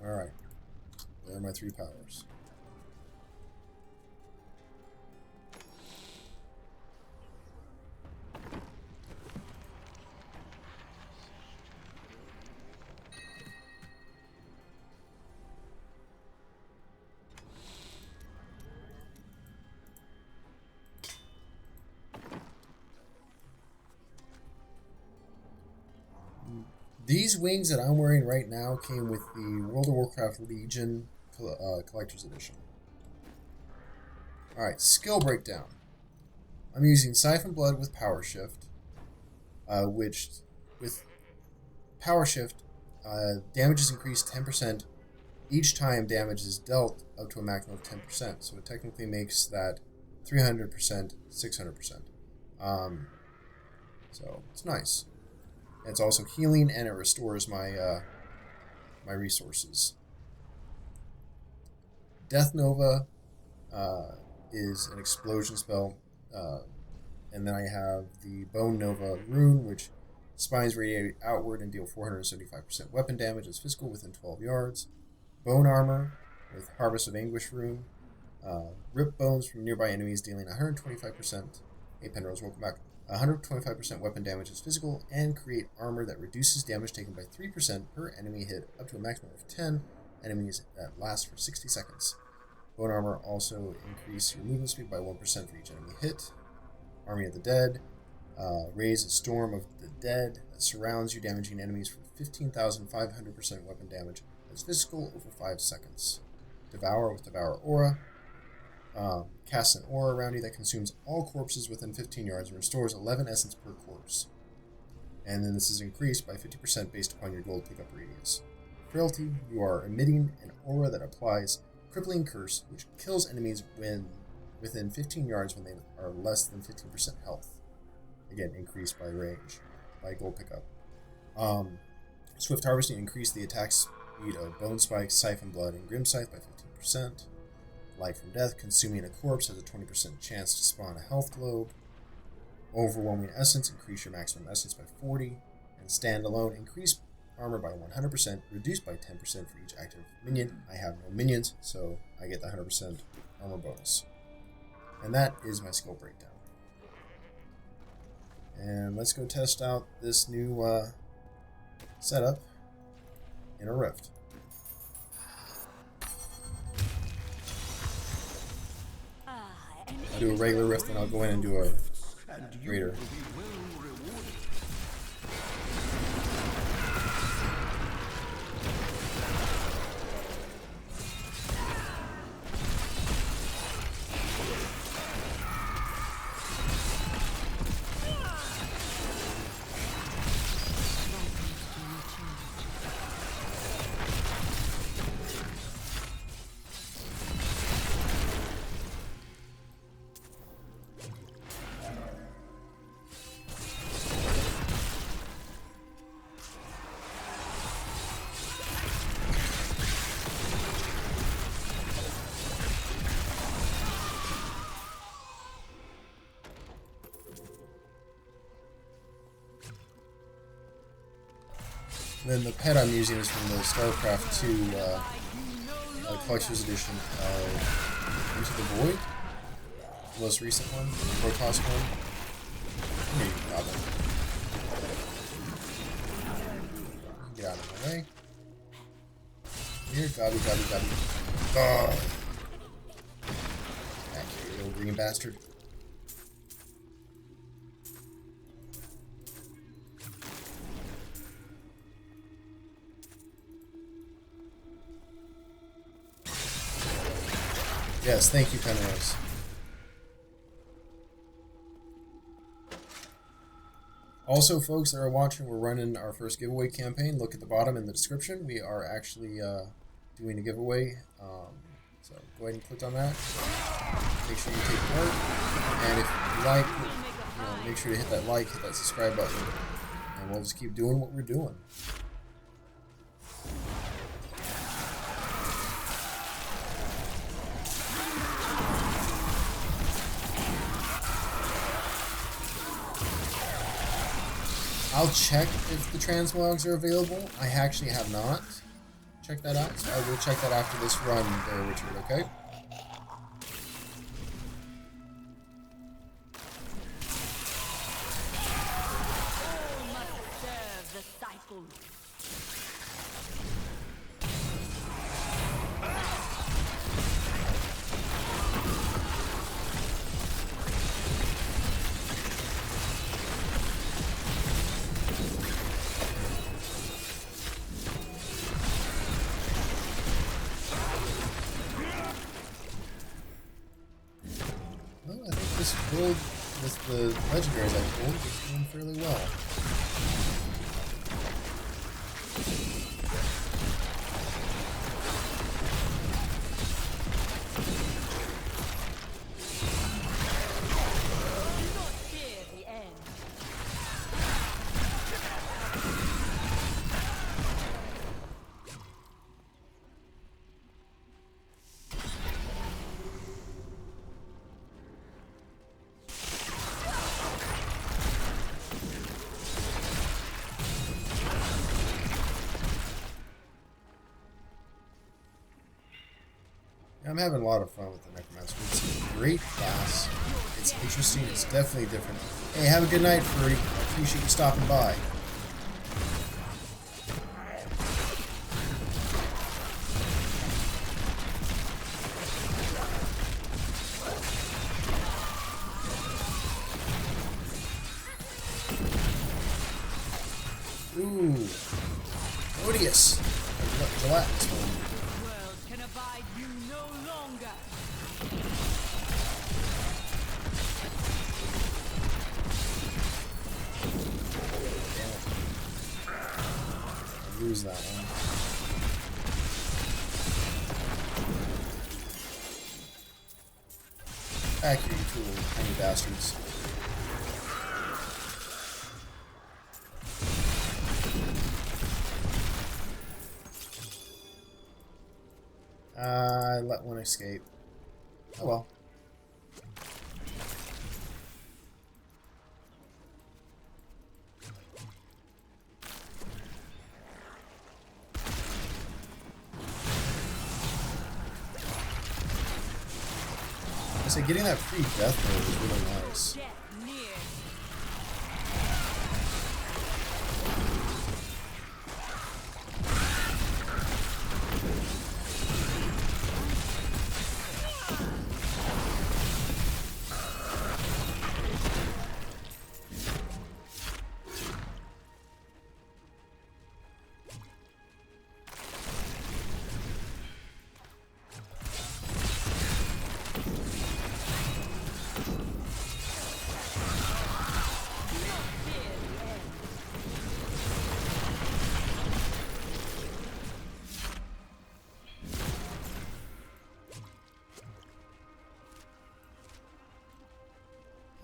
Speaker 1: Alright. There are my 3 powers. These wings that I'm wearing right now came with the World of Warcraft Legion Collector's Edition. Alright, skill breakdown. I'm using Siphon Blood with Power Shift, which with Power Shift, damage is increased 10% each time damage is dealt up to a maximum of 10%. So it technically makes that 300%, 600%. So it's nice. It's also healing, and it restores my my resources. Death Nova is an explosion spell, and then I have the Bone Nova rune, which spines radiate outward and deal 475% weapon damage as physical within 12 yards. Bone Armor with Harvest of Anguish rune. Rip bones from nearby enemies, dealing 125%. Hey Penrose, welcome back. 125% weapon damage is physical, and create armor that reduces damage taken by 3% per enemy hit up to a maximum of 10 enemies that last for 60 seconds. Bone Armor also increase your movement speed by 1% for each enemy hit. Army of the Dead. Raise a storm of the dead that surrounds you, damaging enemies for 15,500% weapon damage. That's physical over 5 seconds. Devour with Devour Aura. Casts an aura around you that consumes all corpses within 15 yards and restores 11 essence per corpse. And then this is increased by 50% based upon your gold pickup radius. Frailty, you are emitting an aura that applies Crippling Curse, which kills enemies when within 15 yards when they are less than 15% health. Again, increased by range, by gold pickup. Swift Harvesting increased the attack speed of Bone Spike, Siphon Blood, and Grim Scythe by 15%. Light from Death, consuming a corpse has a 20% chance to spawn a health globe. Overwhelming Essence, increase your maximum essence by 40. And Standalone, increase armor by 100%, reduced by 10% for each active minion. I have no minions, so I get the 100% armor bonus. And that is my skill breakdown. And let's go test out this new setup in a Rift. I'll do a regular Rift, and I'll go in and do a greater. Then the pet I'm using is from the StarCraft 2 Collector's Edition of Into the Void. The most recent one, the Protoss one. Maybe Goblin. Get out of my way. Here, Gobby. Oh! Back here, you little green bastard. Yes, thank you, Penrose. Also, folks that are watching, we're running our first giveaway campaign. Look at the bottom in the description. We are actually doing a giveaway. So go ahead and click on that. Make sure you take part. And if you like, make sure to hit that like, hit that subscribe button. And we'll just keep doing what we're doing. I'll check if the transmogs are available. I actually have not checked that out, so I will check that after this run there, Richard, okay?
Speaker 2: All must serve the cycle.
Speaker 1: This build with the legendaries I pulled is doing fairly well.
Speaker 2: Do not fear the end.
Speaker 1: I'm having a lot of fun with the Necromancer. It's a great class. It's interesting. It's definitely different. Hey, have a good night, Furry. Appreciate you stopping by. Ooh. Odious. Gelatinous one.
Speaker 2: The world can abide you no longer.
Speaker 1: Damn it. I lose that one. Back here, you two little tiny bastards. I let one escape. Oh well. I say getting that free death mode is really nice.
Speaker 2: Death near.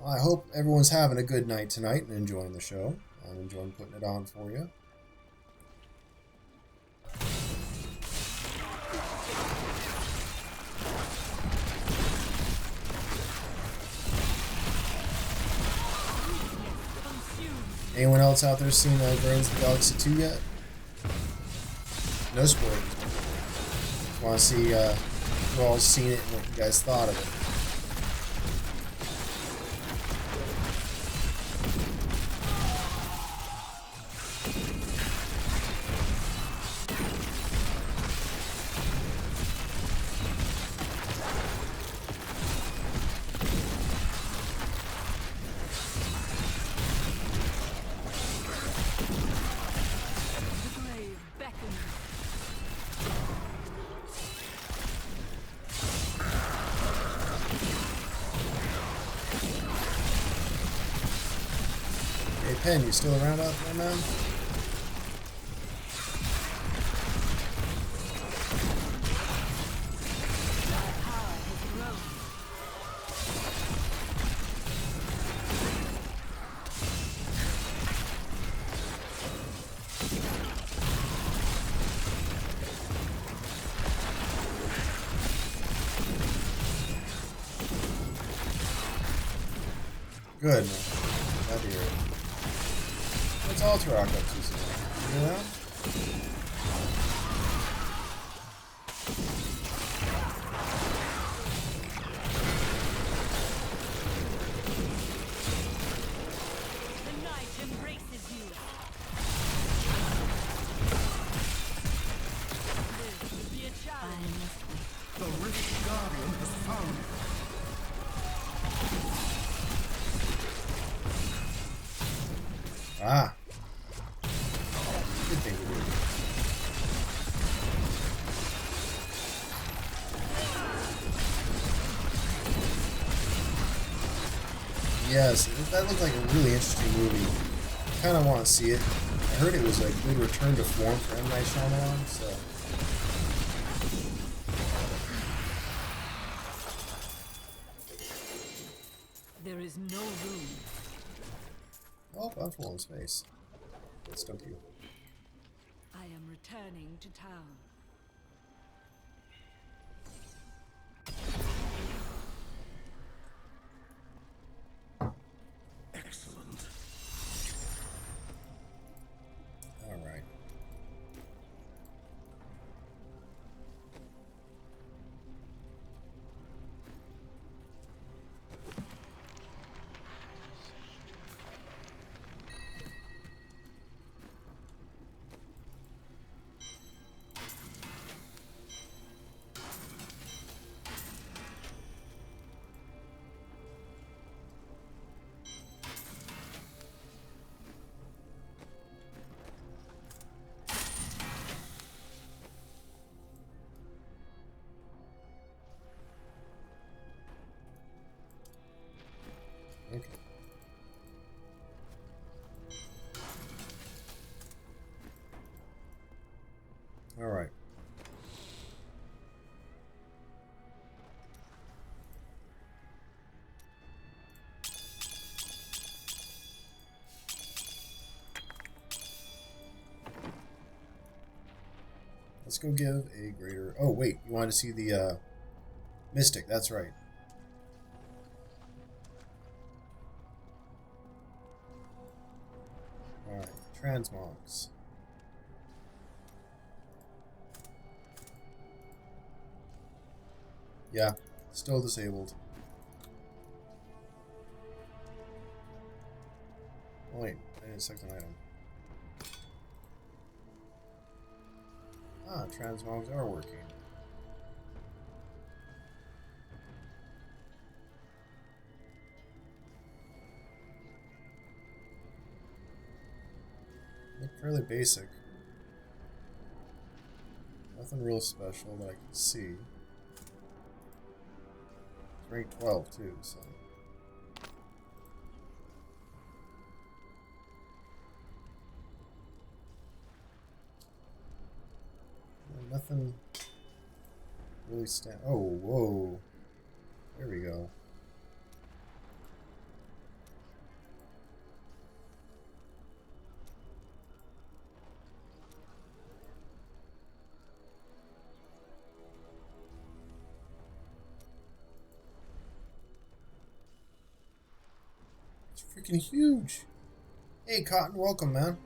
Speaker 1: I hope everyone's having a good night tonight and enjoying the show. I'm enjoying putting it on for you. Anyone else out there seen Guardians of the Galaxy 2 yet? No spoilers. Just want to see who all seen it and what you guys thought of it. Pen, you still around out there, man? Good, man. Glad to hear it. What's Alterock up to today? You around?
Speaker 2: The night embraces you. This would be a challenge.
Speaker 3: The Rift Guardian has found it.
Speaker 1: Ah. Good thing to do. Yes, that looked like a really interesting movie. I kind of want to see it. I heard it was a good return to form for M. Night Shyamalan, so...
Speaker 2: There is no room.
Speaker 1: Oh, I'm full in space. Stuck you.
Speaker 2: I am returning to town.
Speaker 3: Excellent.
Speaker 1: Alright. Alright. Let's go give a greater... Oh, wait. You wanted to see the Mystic. That's right. Alright. Transmogs. Yeah. Still disabled. Oh, wait. I need a second item. Ah, transmogs are working. Look fairly basic. Nothing real special that I can see. It's rank 12 too, so. Nothing really stand. Oh, whoa. There we go. It's freaking huge. Hey, Cotton, welcome, man.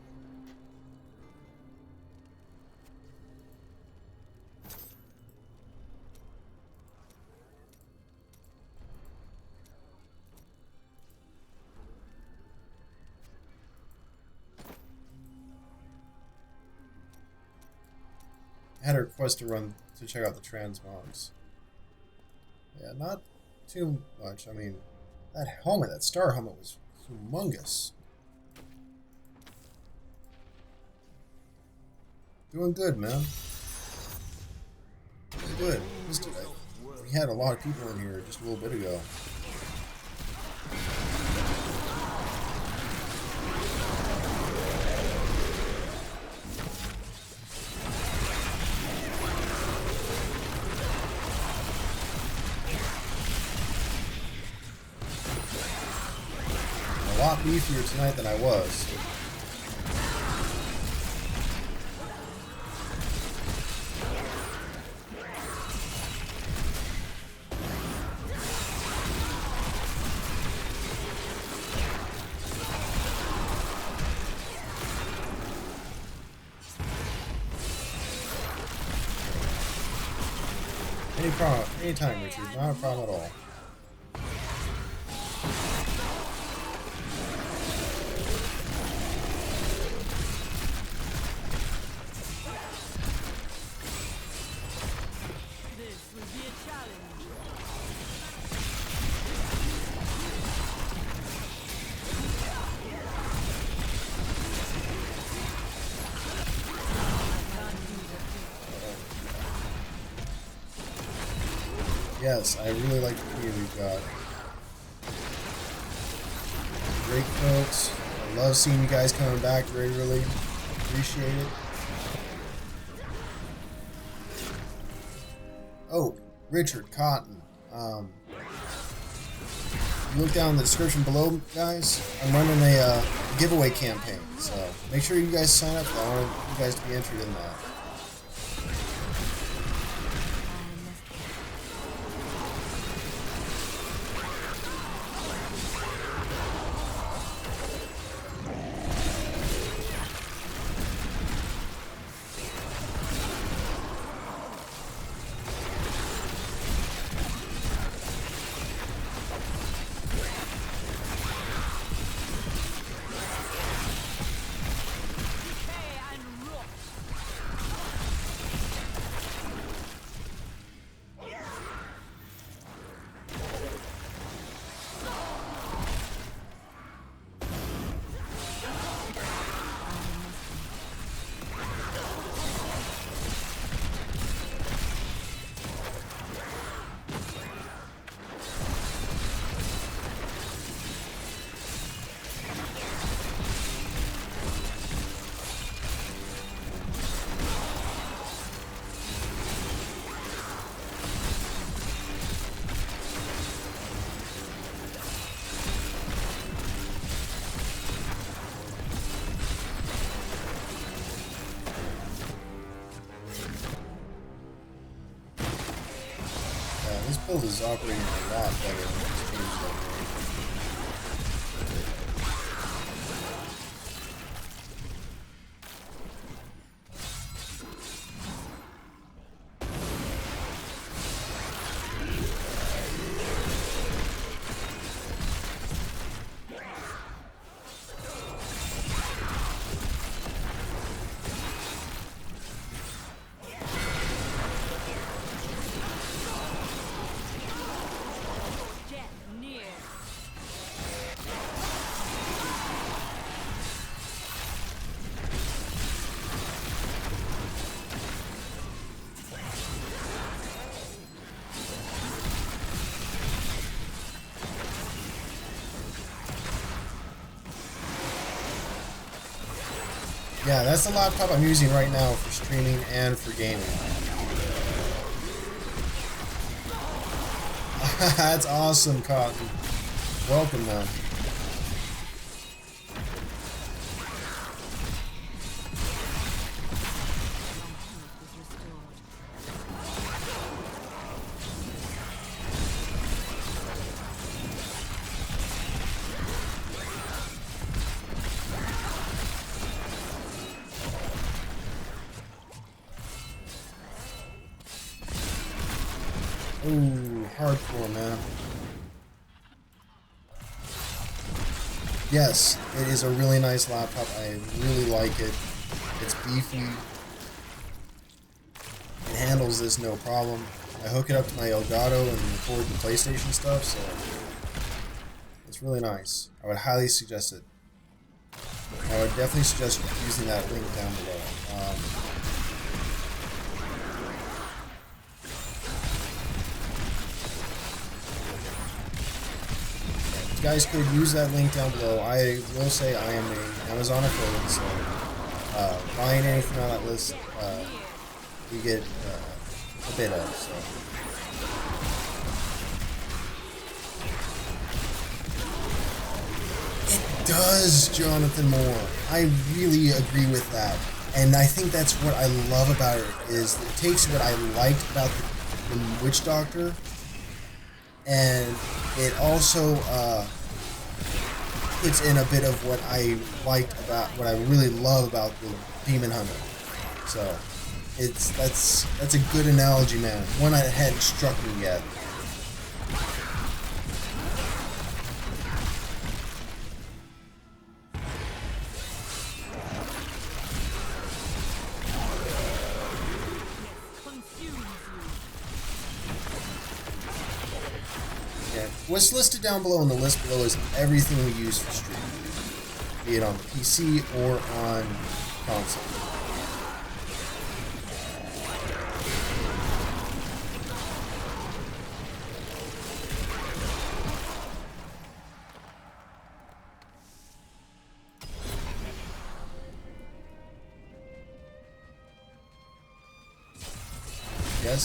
Speaker 1: I had a request to run to check out the transmogs. Yeah, not too much. I mean, that helmet, that star helmet, was humongous. Doing good, man. Doing good. We had a lot of people in here just a little bit ago. A lot beefier tonight than I was. Anytime, Richard. Not a problem at all.
Speaker 2: This will be a challenge.
Speaker 1: Yes, I really like the team we've got. Great folks. I love seeing you guys coming back regularly. Appreciate it. Oh, Richard, Cotton. You look down in the description below, guys. I'm running a giveaway campaign, so make sure you guys sign up. I want you guys to be entered in that. Build is operating a lot better than this game's operating. Yeah, that's the laptop I'm using right now for streaming and for gaming. That's awesome, Cotton. Welcome, man. Ooh, hardcore, man. Yes, it is a really nice laptop. I really like it. It's beefy. It handles this no problem. I hook it up to my Elgato and record the PlayStation stuff, so it's really nice. I would highly suggest it. I would definitely suggest using that link down below. You guys could use that link down below. I will say I am an Amazon affiliate, so buying anything on that list, you get a bit of. So. It does, Jonathan Moore. I really agree with that, and I think that's what I love about it. Is it takes what I liked about the Witch Doctor. And it also hits in a bit of what I liked about, what I really love about the Demon Hunter. So that's a good analogy, man. One that hadn't struck me yet. What's listed down below in the list below is everything we use for streaming, be it on the PC or on console.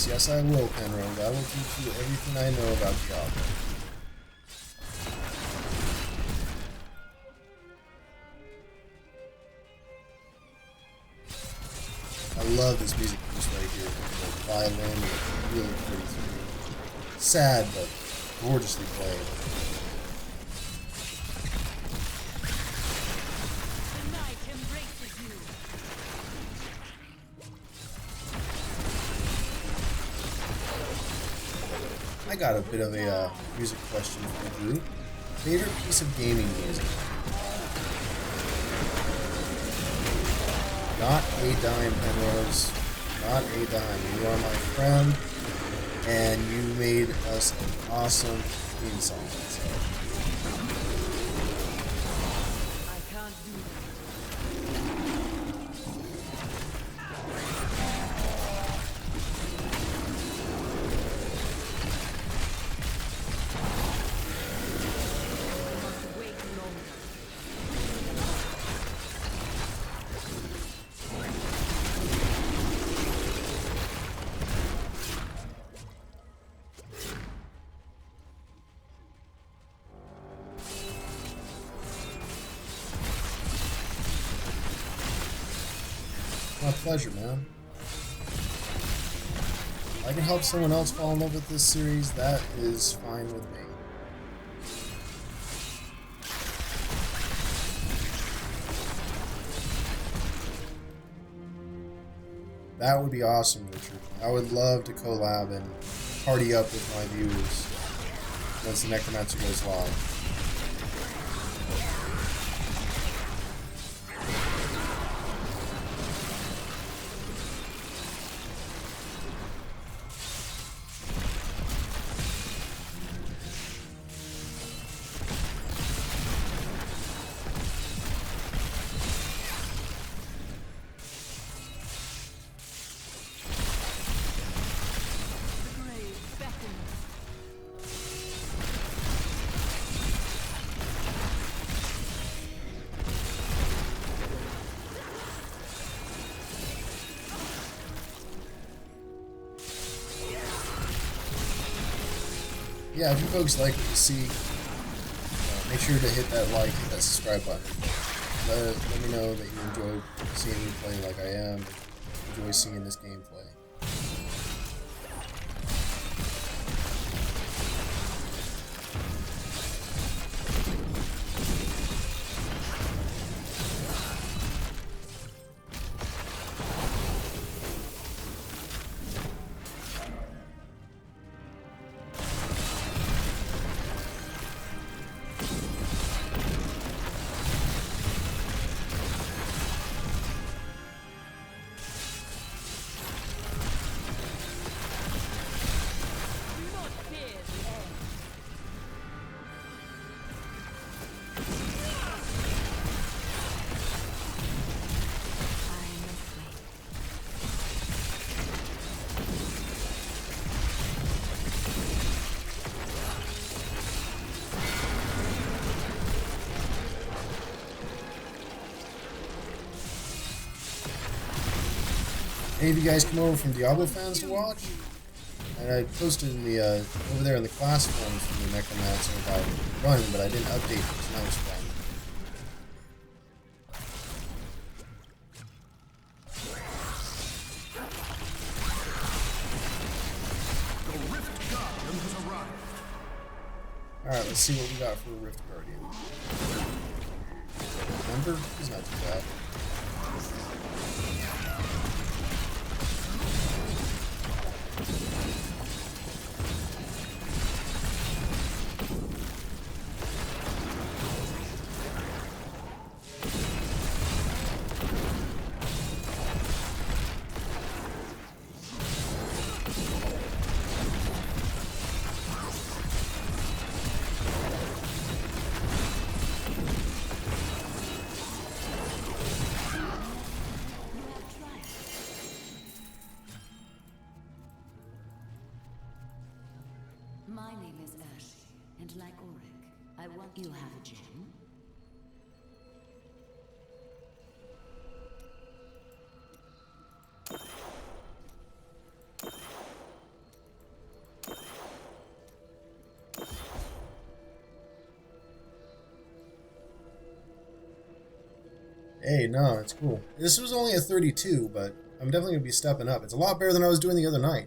Speaker 1: Yes, I will, Penrose. I will teach you everything I know about Diablo. I love this music piece right here. The violin is really pretty to me. Sad, but gorgeously played. I got a bit of a music question for the group. Favorite piece of gaming music? Not a dime, Penrose. Not a dime. You are my friend, and you made us an awesome theme song. So.
Speaker 2: I can't do that.
Speaker 1: My pleasure, man. If I can help someone else fall in love with this series, that is fine with me. That would be awesome, Richard. I would love to collab and party up with my viewers once the Necromancer goes live. Yeah, if you folks like what you see, make sure to hit that like, hit that subscribe button. Let me know that you enjoy seeing me play like I am, enjoy seeing this gameplay. Any of you guys come over from Diablo fans to watch? And I posted in the over there in the class forums from the Necromancer about running, but I didn't update tonight's run. Alright, let's see what we got for the Rift Guardian. Remember? He's not too bad.
Speaker 2: My name is Ash, and like Auric, I want you have a gem.
Speaker 1: Hey, no, it's cool. This was only a 32, but I'm definitely going to be stepping up. It's a lot better than I was doing the other night.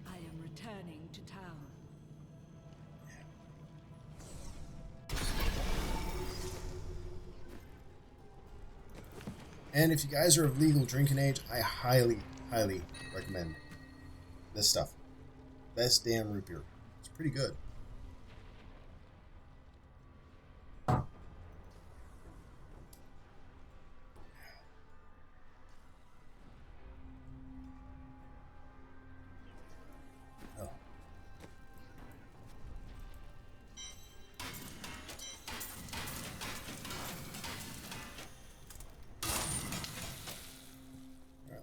Speaker 2: I am returning to town.
Speaker 1: And if you guys are of legal drinking age, I highly, highly recommend this stuff. Best damn root beer. It's pretty good.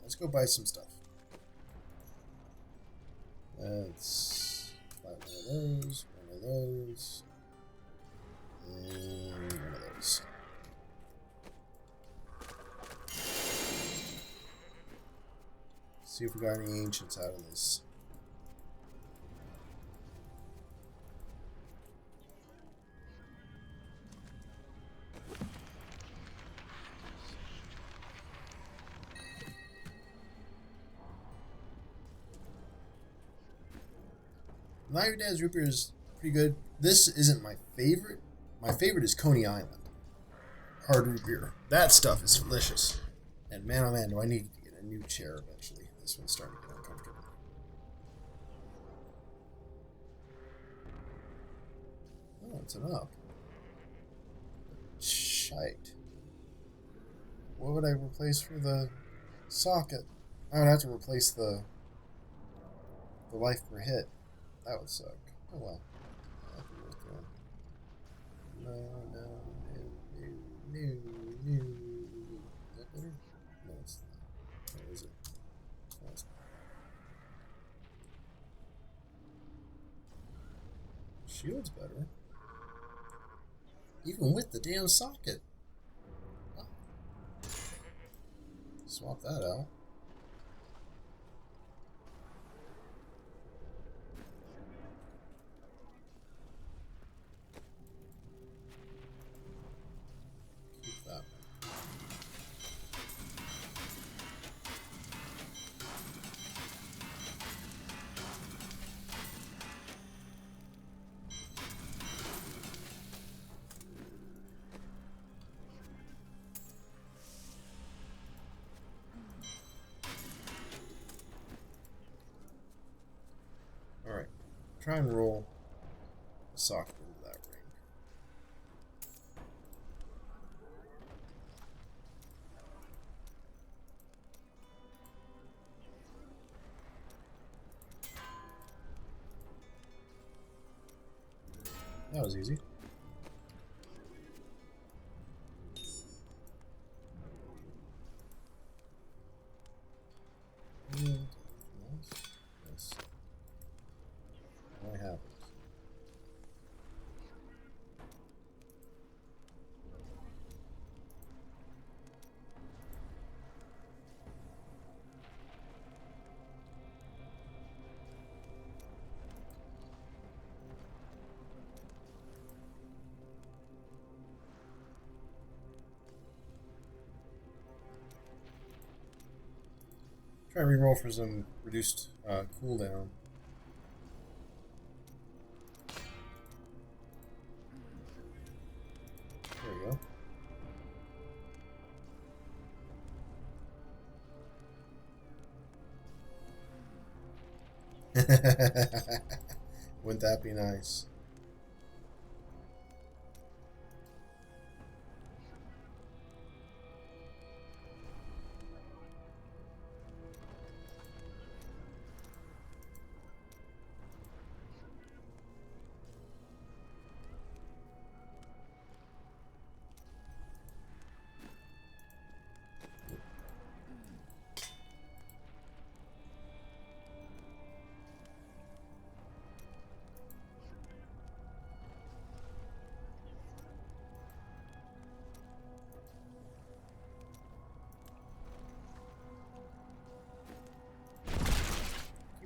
Speaker 1: Let's go buy some stuff. Let's buy one of those, and one of those. See if we got any ancients out of this. Not Your Dad's Root Beer is pretty good. This isn't my favorite. My favorite is Coney Island. Hard root beer. That stuff is delicious. And man, oh man, do I need to get a new chair eventually. This one's starting to get uncomfortable. Oh, it's an up. Shite. What would I replace for the socket? I would have to replace the life per hit. That would suck. Oh well. That'd be worth doing. No. Is that better? No, it's not. Where is it? No, it's not. Shield's better. Even with the damn socket. Oh. Swap that out. Keep that one. Alright, try and roll the socket into that ring. That was easy. Yes. I have it. Try and reroll for some reduced cooldown. There we go. Wouldn't that be nice?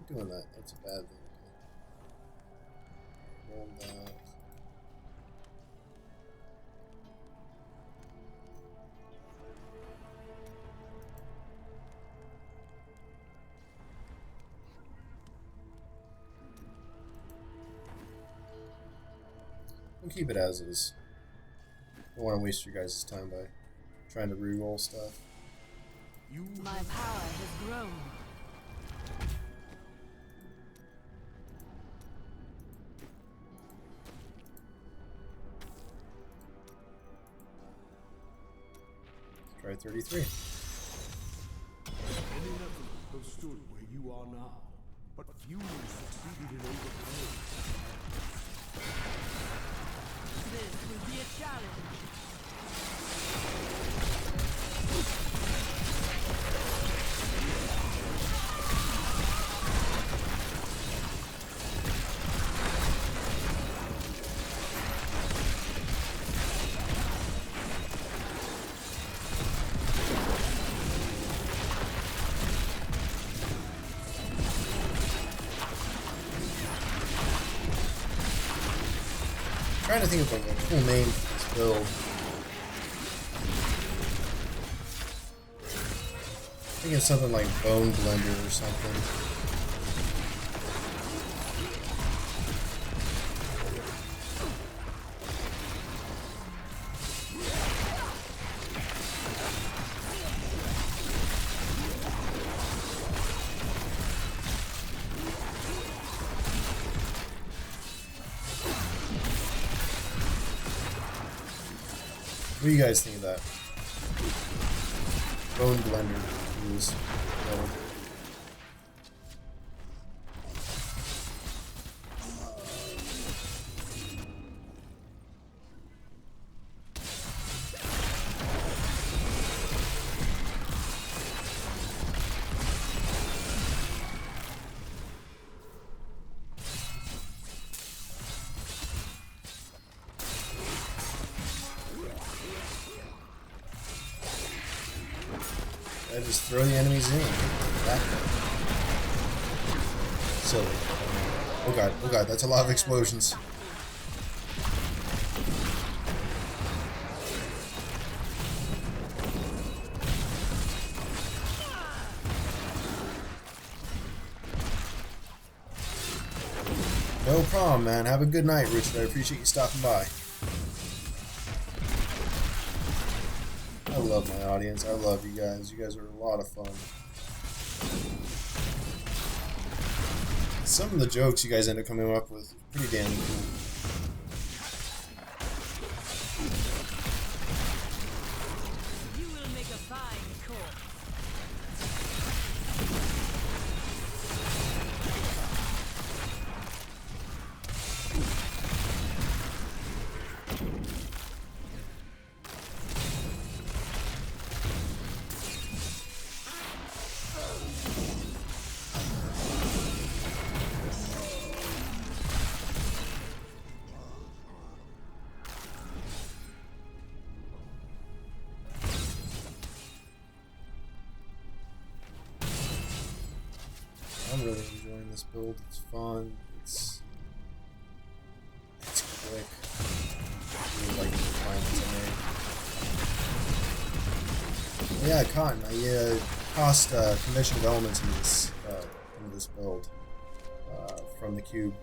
Speaker 1: Doing that, that's a bad thing. Roll that. We'll keep it as is. Don't want to waste your guys' time by trying to re-roll stuff.
Speaker 2: My power has grown.
Speaker 3: Try 33.
Speaker 5: Many never have stood where you are now, but few succeeded in overcoming.
Speaker 2: This will be a challenge.
Speaker 1: I'm trying to think of like a cool name for this build. I think it's something like Bone Blender or something. What do you guys think of that? Bone Blender is build. I just throw the enemies in. That silly. Oh god, that's a lot of explosions. No problem, man. Have a good night, Richard. I appreciate you stopping by. I love my audience. I love you guys. You guys are a lot of fun. Some of the jokes you guys end up coming up with are pretty damn cool.
Speaker 2: You will make a fine corpse.
Speaker 1: I'm really enjoying this build. It's fun. It's quick. I really like the refinements I made. Yeah, Cotton. I tossed conventional elements into this build from the cube.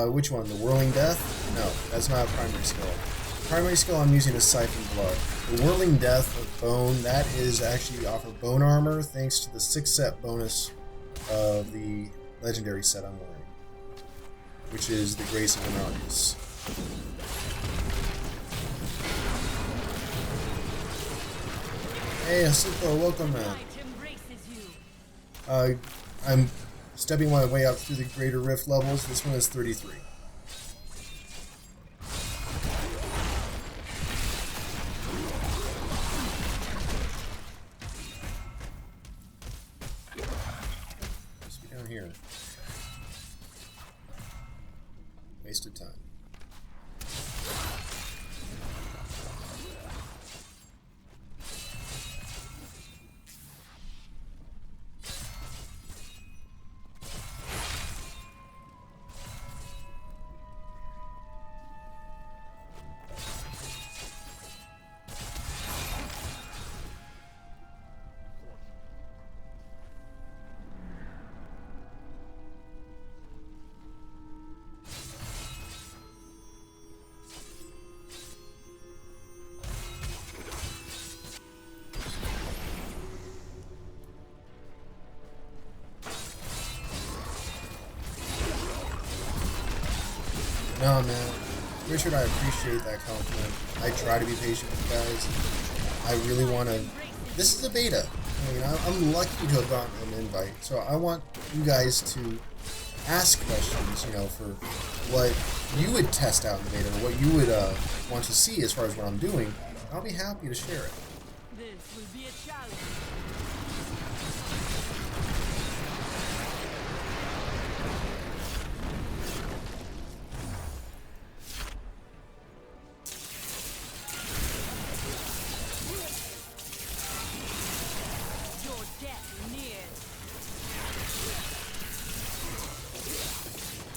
Speaker 1: Which one? The Whirling Death? No, that's not a primary skill. Primary skill I'm using is Siphon Blood. The Whirling Death of Bone, that is actually off of Bone Armor, thanks to the 6-set bonus of the Legendary set I'm wearing, which is the Grace of Inaruis. Hey, Asuko, welcome, man. I'm stepping my way up through the Greater Rift levels. This one is 33. Let's be down here. Wasted time. No, man. Richard, I appreciate that compliment. I try to be patient with you guys. I really want to... This is a beta. I mean, I'm lucky to have gotten an invite, so I want you guys to ask questions, you know, for what you would test out in the beta, or what you would want to see as far as what I'm doing. I'll be happy to share it.
Speaker 2: This will be a challenge.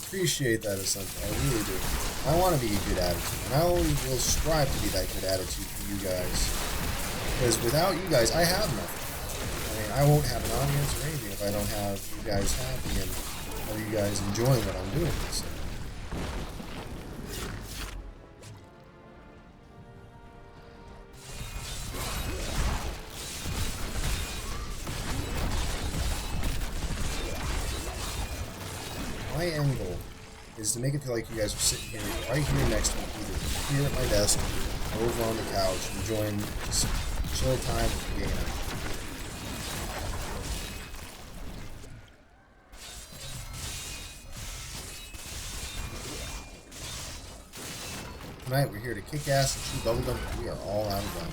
Speaker 1: Appreciate that as something. I really do. I want to be a good attitude, and I always will strive to be that good attitude for you guys. Because without you guys, I have nothing. I mean, I won't have an audience or anything if I don't have you guys happy and have you guys enjoying what I'm doing. So. my end goal is to make it feel like you guys are sitting here, right here next to me, either here at my desk or over on the couch, enjoying just chill time with the game. Tonight we're here to kick ass and chew bubblegum, but we are all out of gum.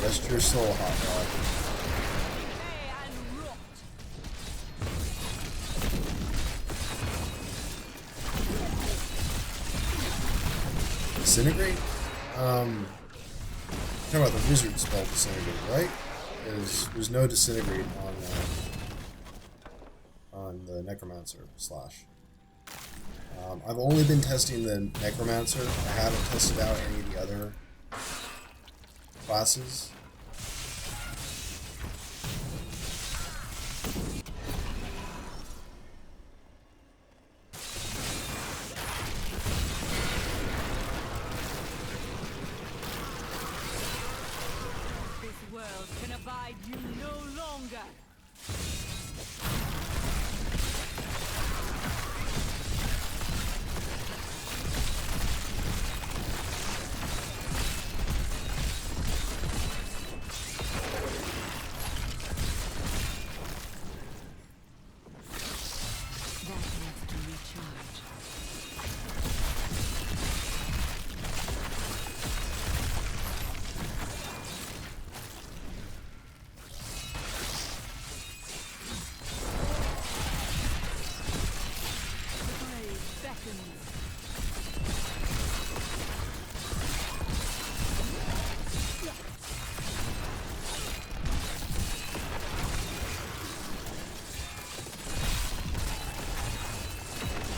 Speaker 1: Rest your soul, hot rod. Disintegrate? Talking about the wizard spell disintegrate, right? There's no disintegrate on the Necromancer slash. I've only been testing the Necromancer. I haven't tested out any of the other classes.
Speaker 2: This world can abide you no longer.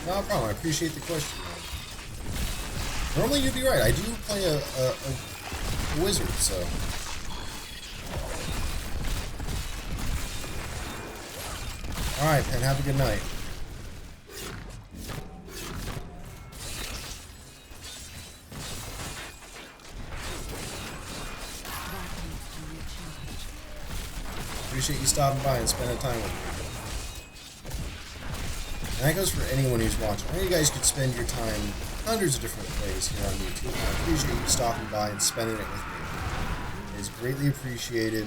Speaker 1: No problem. I appreciate the question, man. Normally you'd be right. I do play a wizard, so. Alright, Pen. Have a good night. Appreciate you stopping by and spending time with me. And that goes for anyone who's watching. I know you guys could spend your time hundreds of different ways here on YouTube. I appreciate you stopping by and spending it with me. It is greatly appreciated,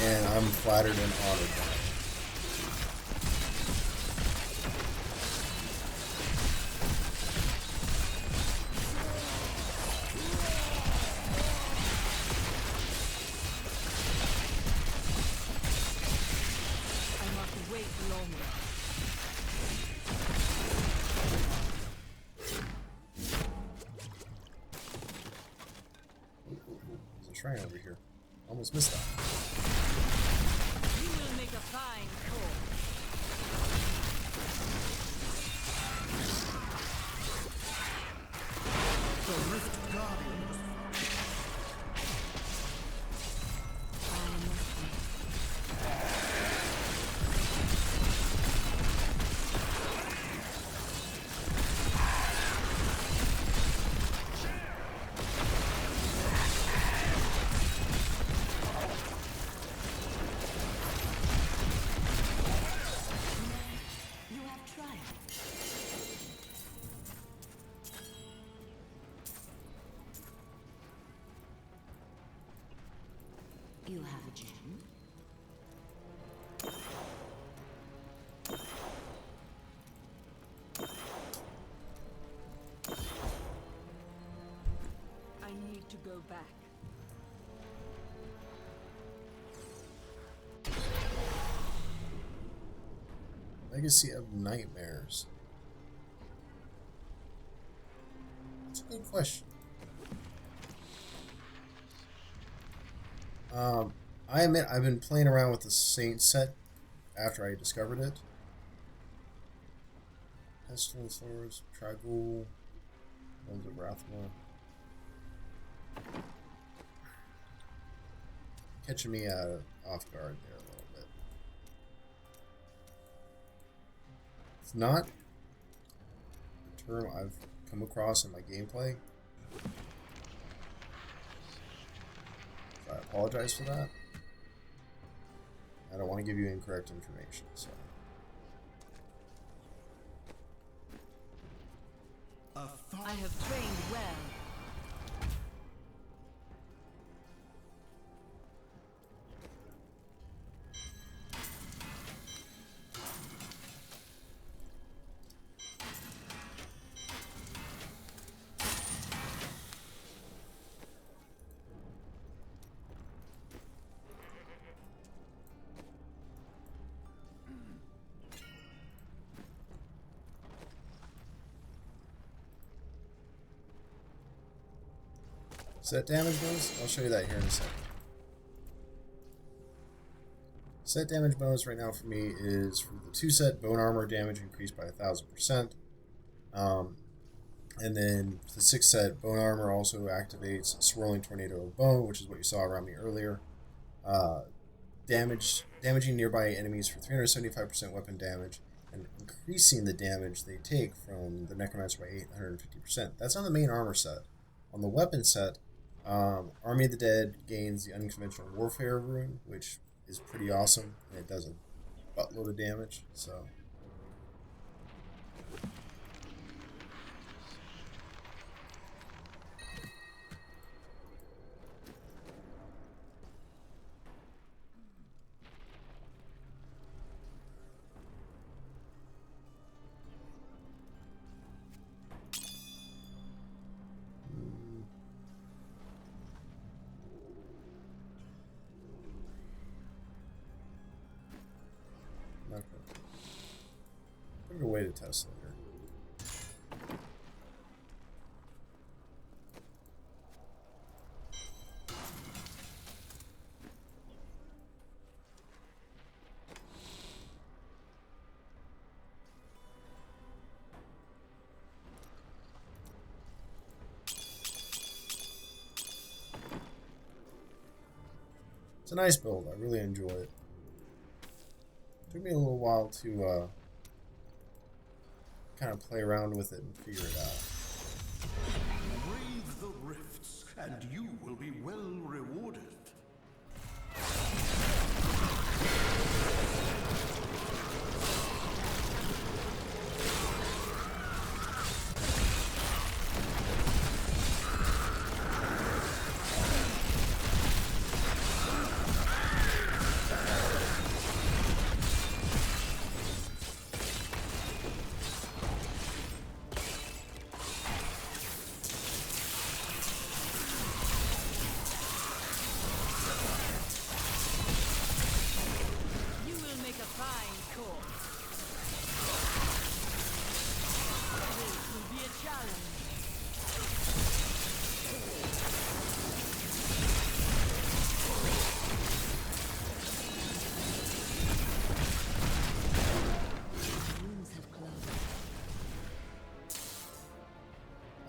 Speaker 1: and I'm flattered and honored by it.
Speaker 2: I must wait longer.
Speaker 1: There's a shrine over here. Almost missed that.
Speaker 2: You will make a fine call.
Speaker 5: The Rift Guardian was
Speaker 2: You have triumphed. You have a gem. I need to go back.
Speaker 1: Legacy of Nightmares. That's a good question. I admit I've been playing around with the Saint set after I discovered it. Pestilence Swords, Trigul, Ones of Wrathma. Catching me off guard there a little bit. It's not the term I've come across in my gameplay. So I apologize for that. I don't want to give you incorrect information. So.
Speaker 2: I have trained well.
Speaker 1: Set damage bonus? I'll show you that here in a second. Set damage bonus right now for me is for the 2 set bone armor damage increased by 1000%. And then for the 6 set bone armor also activates Swirling Tornado of Bone, which is what you saw around me earlier. Damaging nearby enemies for 375% weapon damage and increasing the damage they take from the Necromancer by 850%. That's on the main armor set. On the weapon set, Army of the Dead gains the Unconventional Warfare rune, which is pretty awesome, and it does a buttload of damage, so... Okay. Put it away to test later. It's a nice build. I really enjoy it. Took me a little while to kind of play around with it and figure it out.
Speaker 5: Brave the rifts, and you will be well rewarded.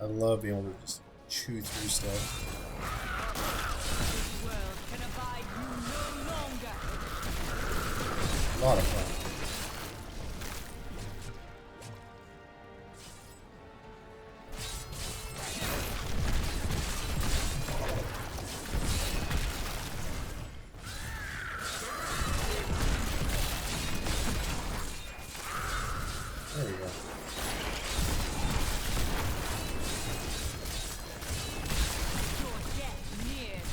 Speaker 1: I love being able to just chew through stuff.
Speaker 2: This world can abide you no longer.
Speaker 1: A lot of fun. There we go.
Speaker 2: Your death nears.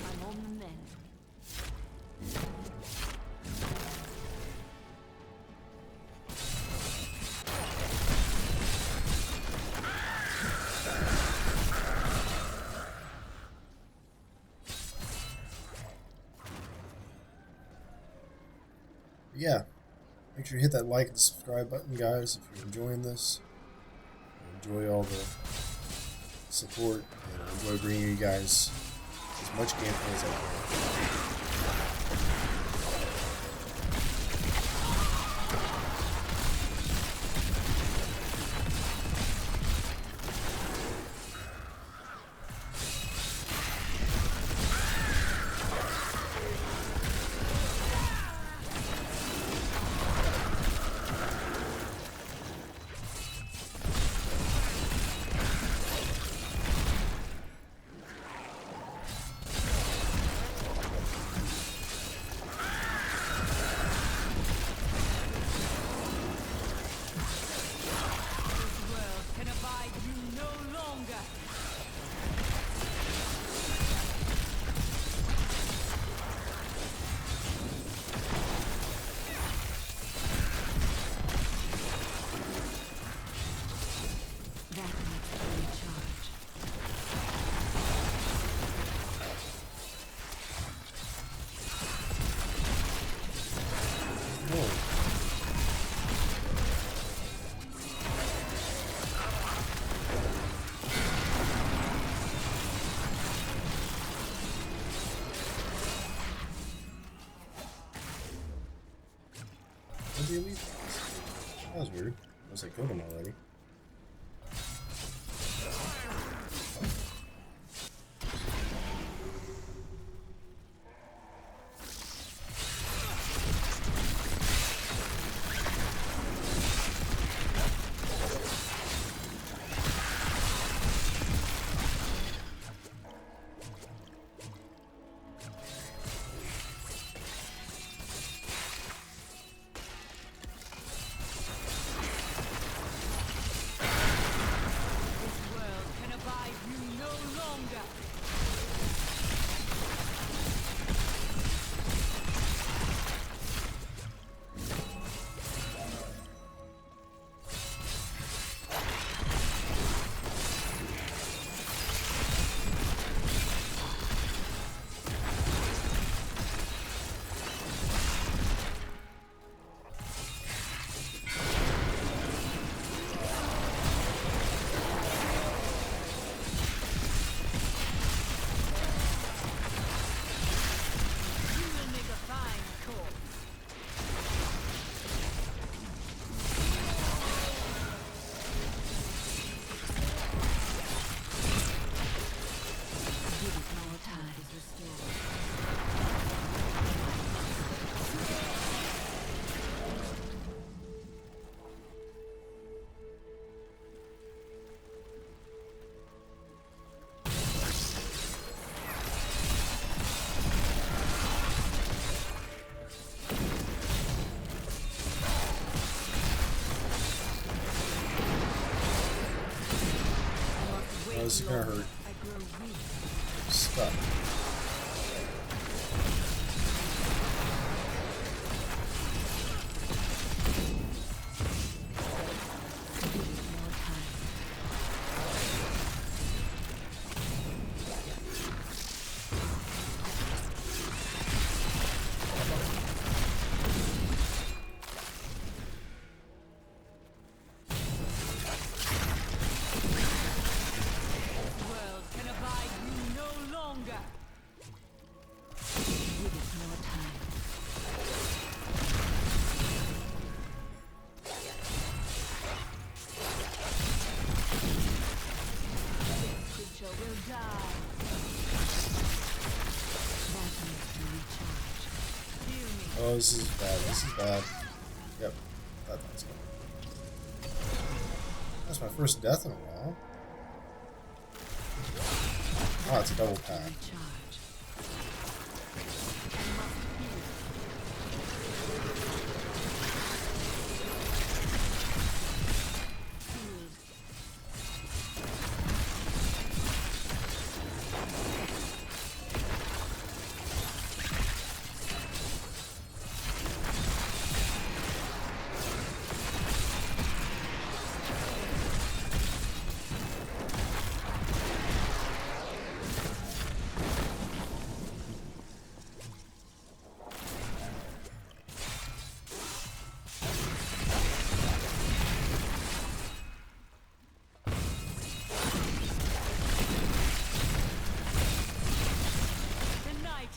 Speaker 2: I'm on the mend.
Speaker 1: Yeah, make sure you hit that like and subscribe button, guys, if you're enjoying this. I enjoy all the support, and I enjoy bringing you guys as much gameplay as I can. Did the elite boss? That was weird. Unless I killed him already. This is gonna hurt. Stuck. Oh, this is bad. This is bad. Yep. That's good. That's my first death in a while. Oh, it's a double pack.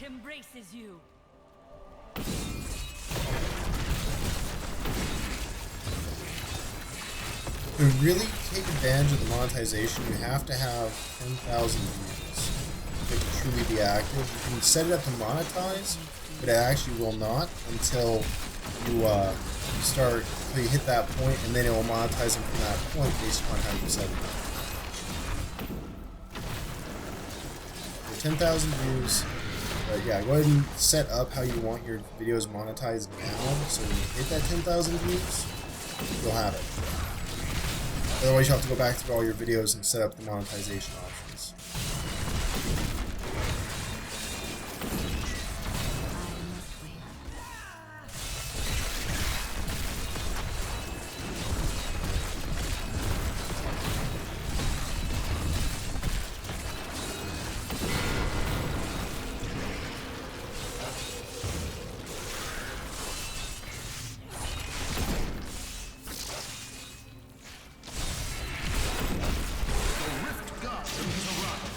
Speaker 2: Embraces you.
Speaker 1: To really take advantage of the monetization, you have to have 10,000 views for it to truly be active. You can set it up to monetize, but it actually will not until you start, until you hit that point, and then it will monetize them from that point based on how you set it up. For 10,000 views. But yeah, go ahead and set up how you want your videos monetized now, so when you hit that 10,000 views, you'll have it. Otherwise, you'll have to go back through all your videos and set up the monetization options.
Speaker 3: The Rift God into the rock.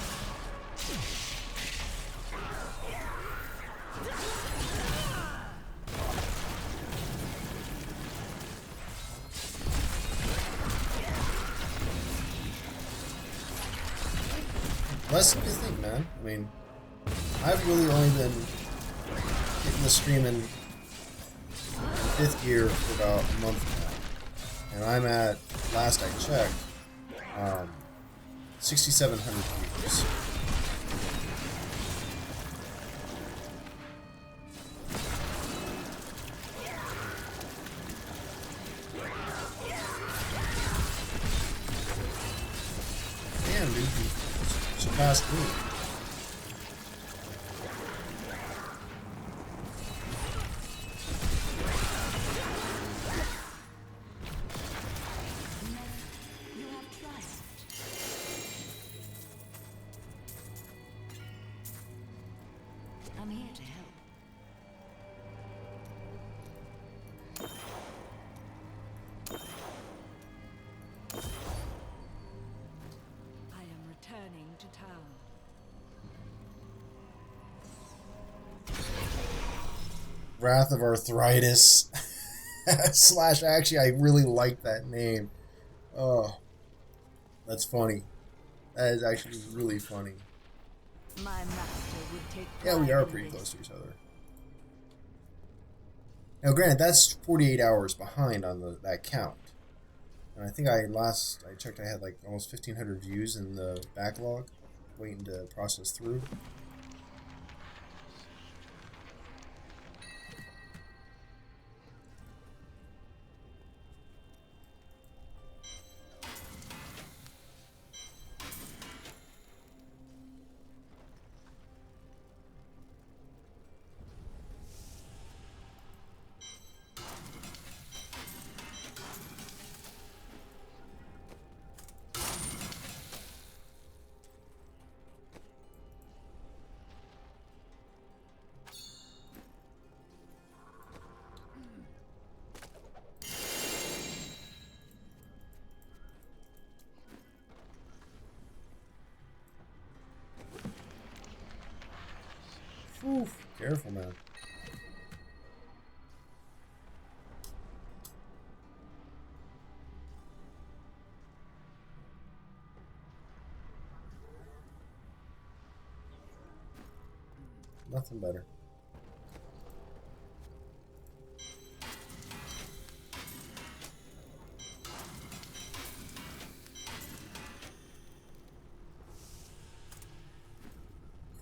Speaker 1: less than you think, man. I mean, I've really only been hitting the stream in 5th gear for about a month now. And I'm at, last I checked, 6,700 views. Damn, dude, you surpassed me.
Speaker 2: You have triumphed. I'm here to help. I am returning to town.
Speaker 1: Wrath of Arthritis. Slash, actually, I really like that name. Oh, that's funny. That is actually really funny.
Speaker 2: My master would take
Speaker 1: Yeah, we
Speaker 2: pride
Speaker 1: are
Speaker 2: in
Speaker 1: pretty
Speaker 2: this.
Speaker 1: close to each other. Now, granted, that's 48 hours behind on that count. And I think I checked, I had like almost 1,500 views in the backlog, waiting to process through. Oof, careful, man. Nothing better.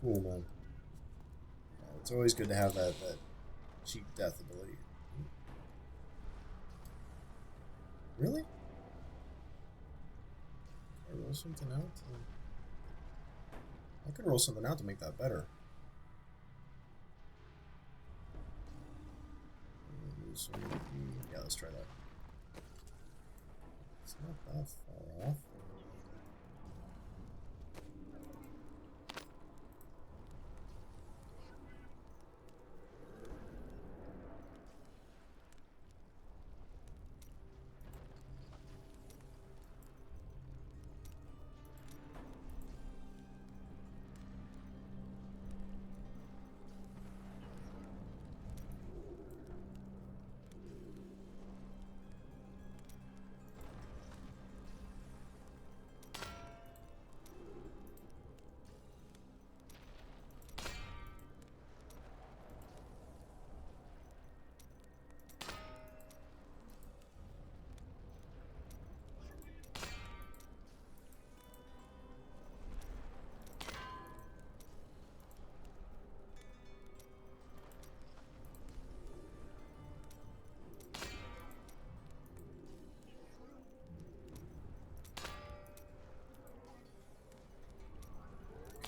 Speaker 1: Cool, man. It's always good to have that cheap death ability. Really? I roll something out? I could roll something out to make that better. Yeah, let's try that. It's not that far off.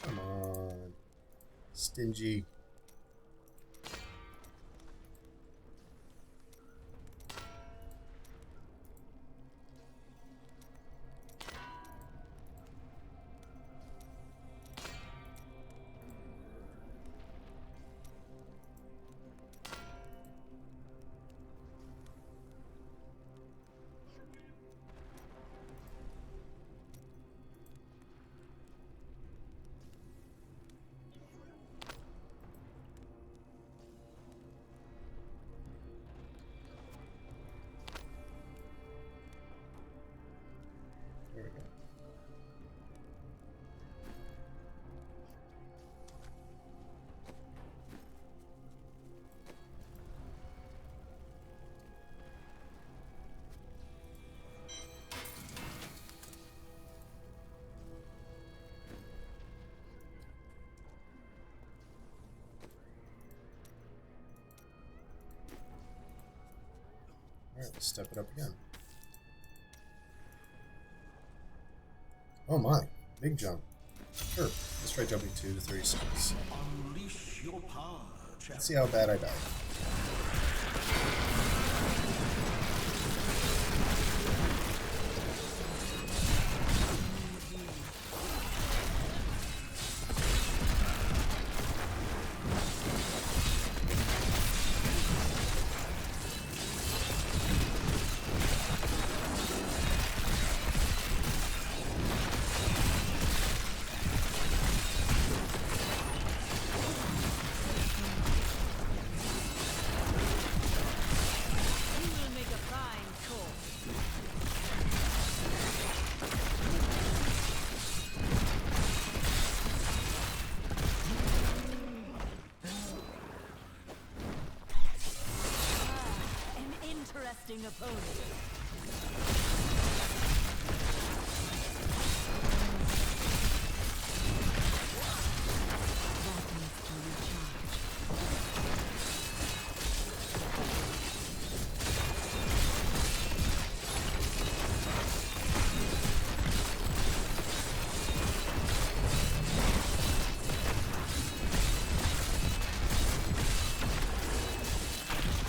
Speaker 1: Come on. Stingy. Alright, let's step it up again. Oh my, big jump. Sure, let's try jumping 2 to 36.
Speaker 5: Unleash your power,
Speaker 1: Let's see how bad I die.
Speaker 2: Opponent.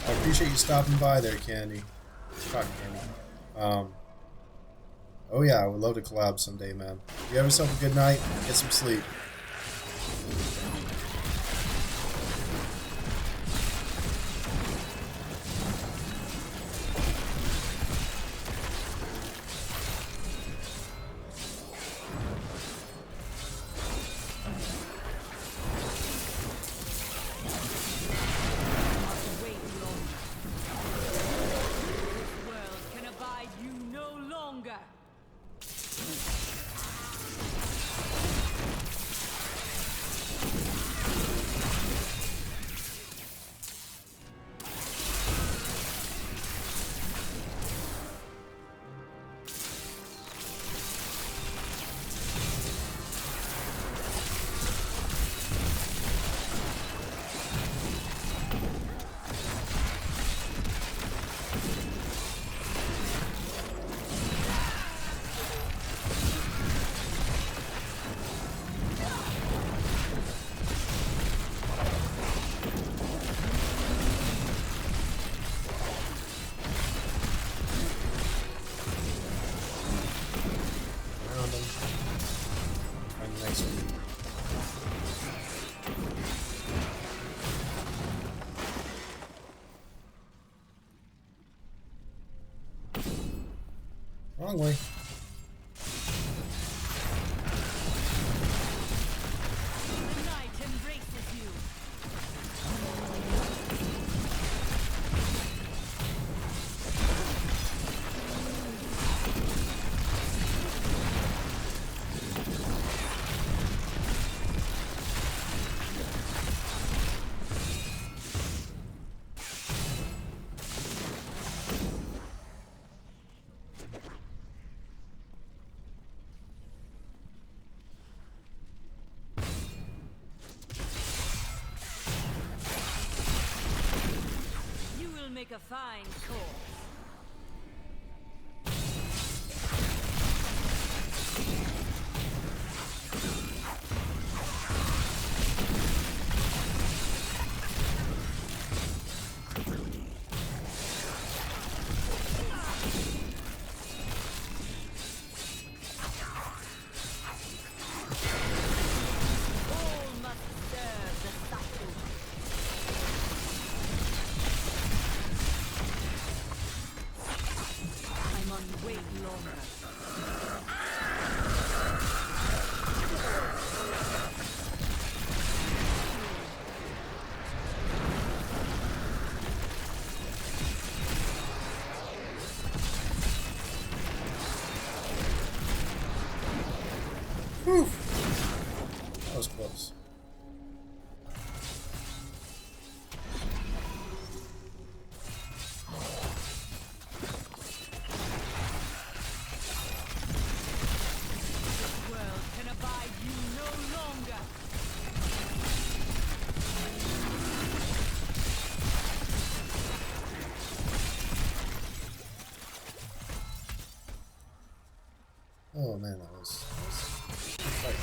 Speaker 1: I appreciate you stopping by there, Candy. Talk, Candy. Oh yeah, I would love to collab someday, man. You have yourself a good night. Get some sleep. Wrong way.
Speaker 2: The night embraces you. Make a fine call.
Speaker 1: Whew. That was close.
Speaker 2: This world can abide you no longer.
Speaker 1: Oh man, that was a good fight.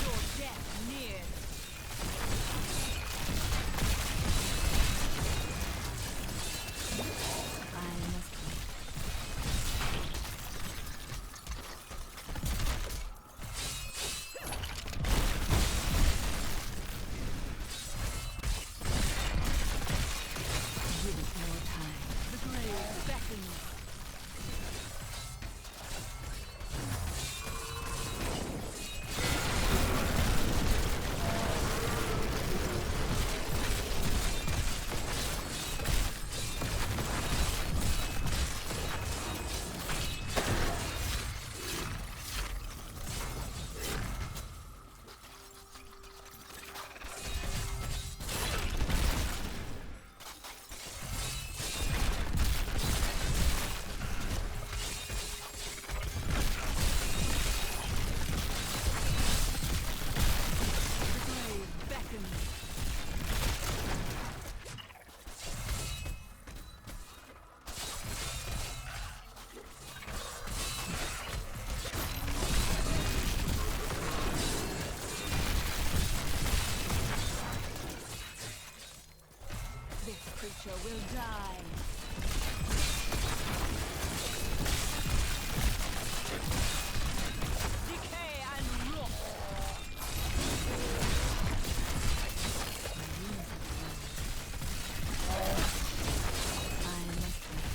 Speaker 2: Your death nears. I must wait. Give it more time. The grave beckons. The grave beckons. This creature will die. Decay and rot. I must wait.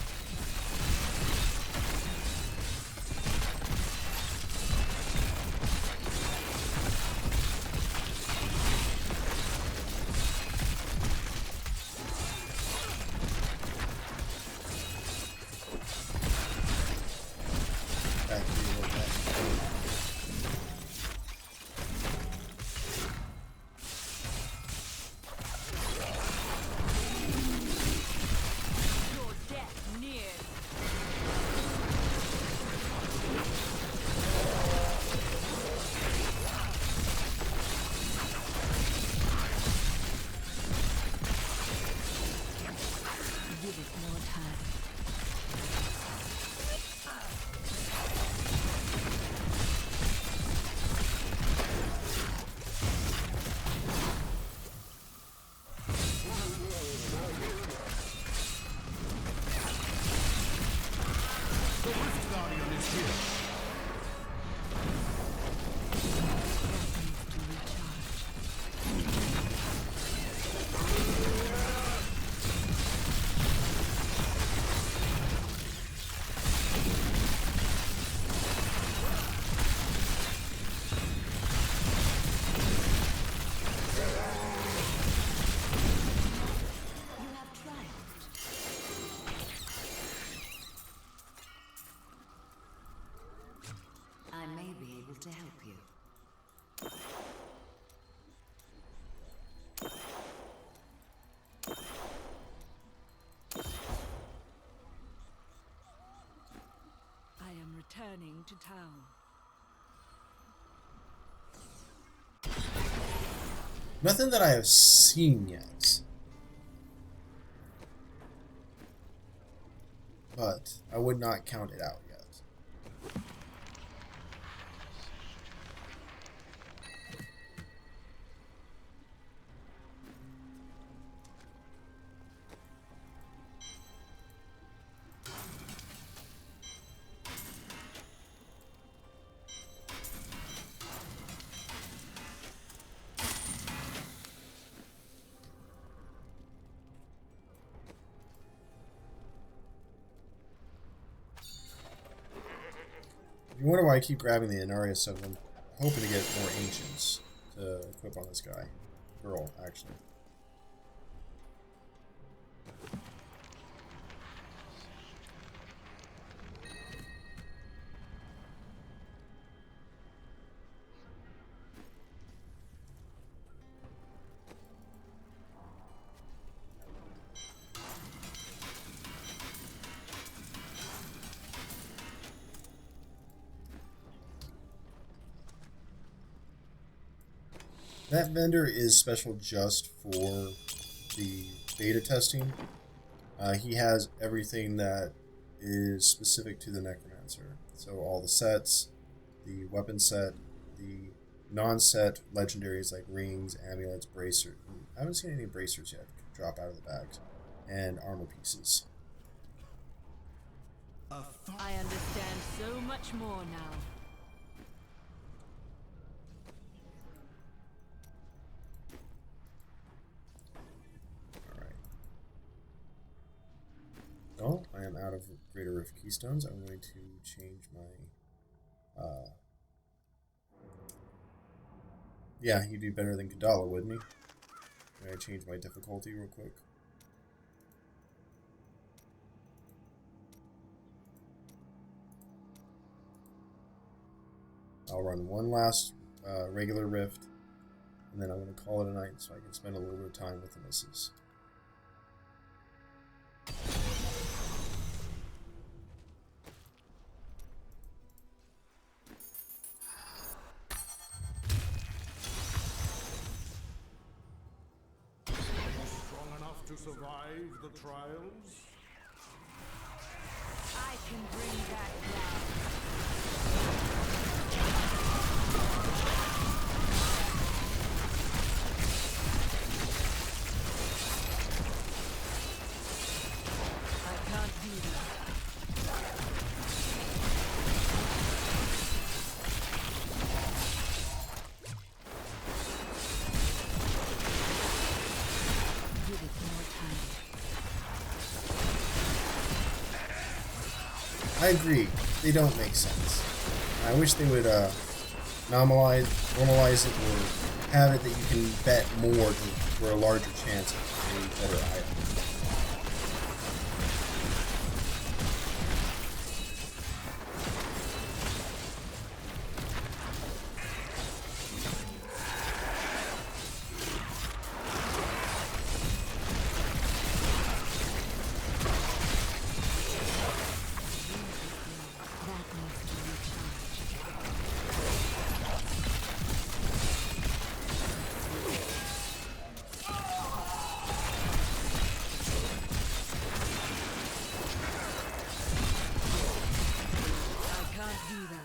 Speaker 1: Back to you, back.
Speaker 2: Your death nears. Give it more time.
Speaker 5: The Rift Guardian is here.
Speaker 2: Needs to recharge. You have triumphed. I may be able to help you. I am returning to town.
Speaker 1: Nothing that I have seen yet. But I would not count it out yet. You wonder why I keep grabbing the Inaruis, so I'm hoping to get more ancients to equip on this guy. Girl, actually. That vendor is special just for the beta testing. He has everything that is specific to the Necromancer. So all the sets, the weapon set, the non-set legendaries like rings, amulets, bracers. I haven't seen any bracers yet drop out of the bags, and armor pieces.
Speaker 2: I understand so much more now.
Speaker 1: Alright. Well, I am out of Greater Rift Keystones. I'm going to change my... Yeah, he'd be better than Kadala, wouldn't he? I'm going to change my difficulty real quick. I'll run one last regular rift, and then I'm going to call it a night so I can spend a little bit of time with the missus.
Speaker 5: Strong enough to survive the trials?
Speaker 2: I can bring back blood. I can't do that. Give it more time.
Speaker 1: I agree. They don't make sense. I wish they would normalize it, or have it that you can bet more for a larger chance of a better item.
Speaker 2: I can't do that.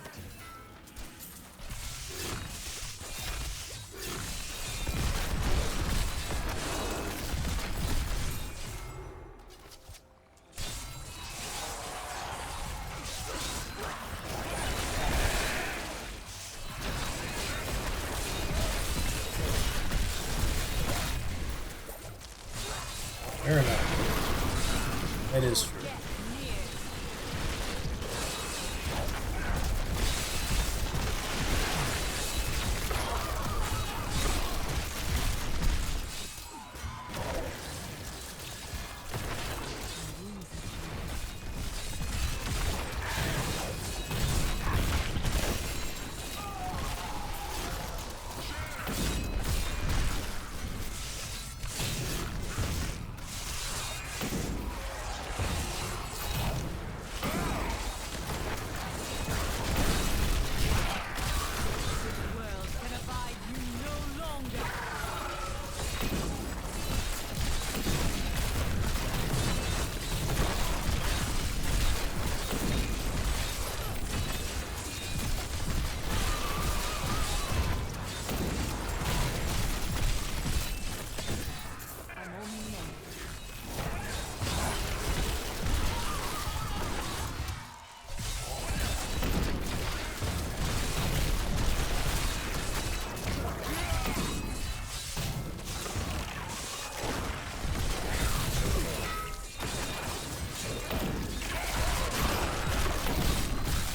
Speaker 1: Fair enough. That is true.
Speaker 2: Get near. The world can abide you no longer. I'm only young.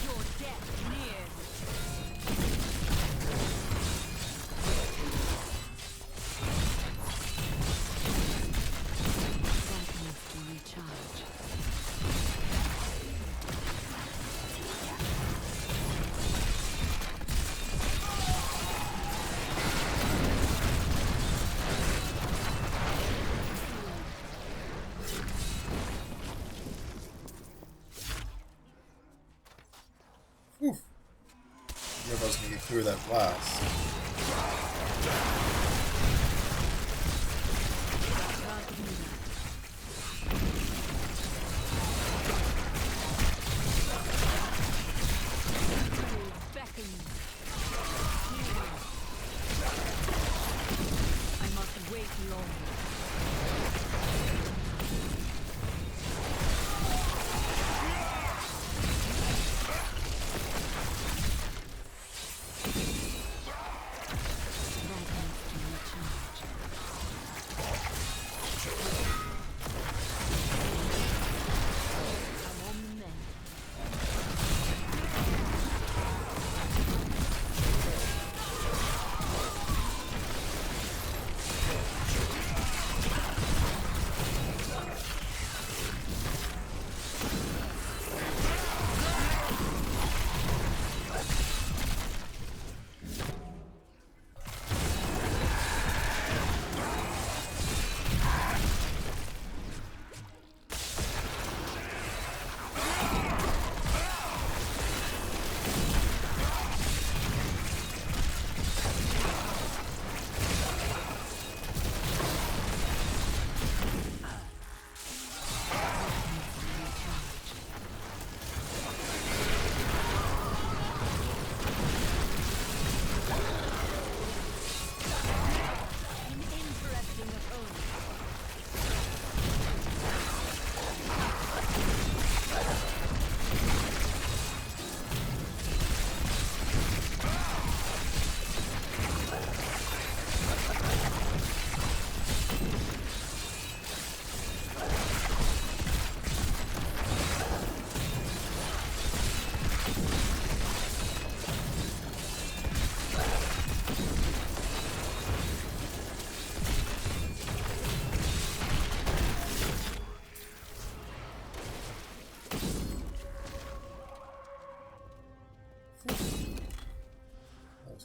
Speaker 2: Your death nears. Darkness to recharge.
Speaker 1: Whew. I if I was going to get through that blast.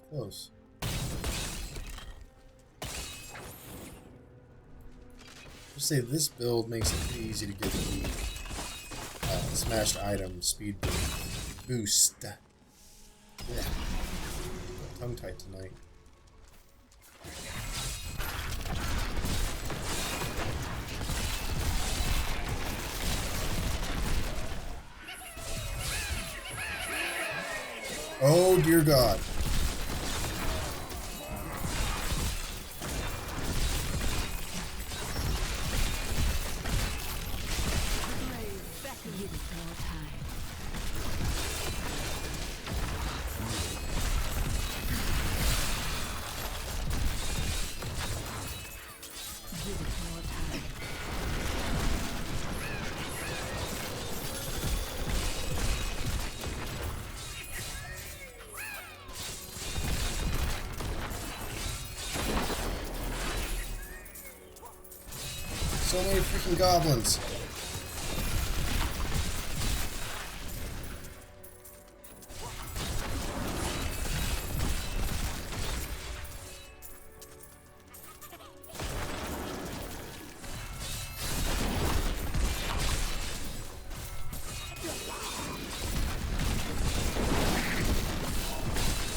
Speaker 1: Close. Just say this build makes it pretty easy to get the smashed item speed boost. Yeah. Tongue tight tonight. Oh dear God. So many freaking goblins.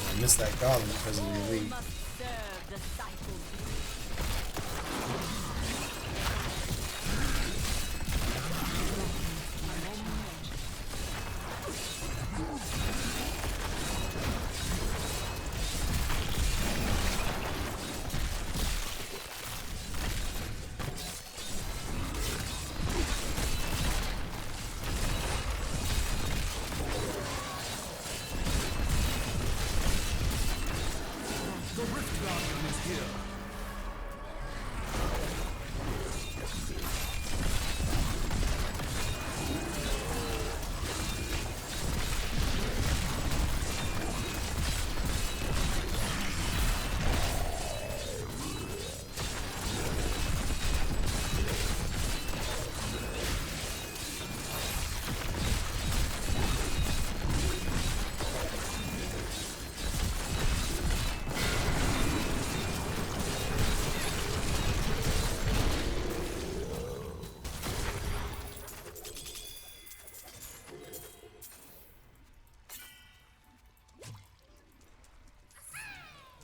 Speaker 1: I missed that goblin because of the elite.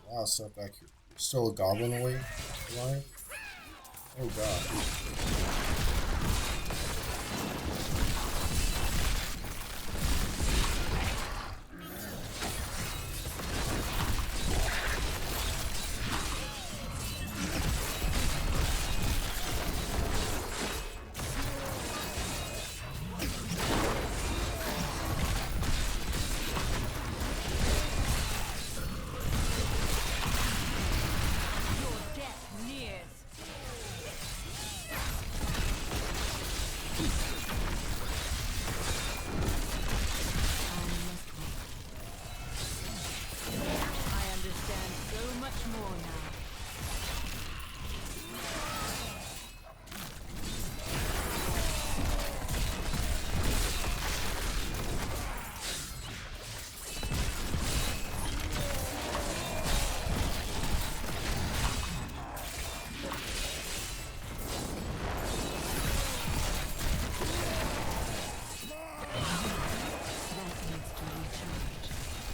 Speaker 1: Wow, stuff back here. Still a goblin away? Alive? Oh God.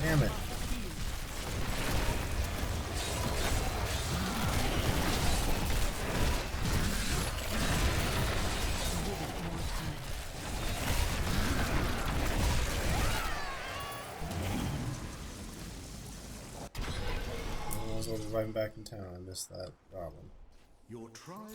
Speaker 1: Damn it. I was driving back in town. I missed that problem.
Speaker 5: Your trial.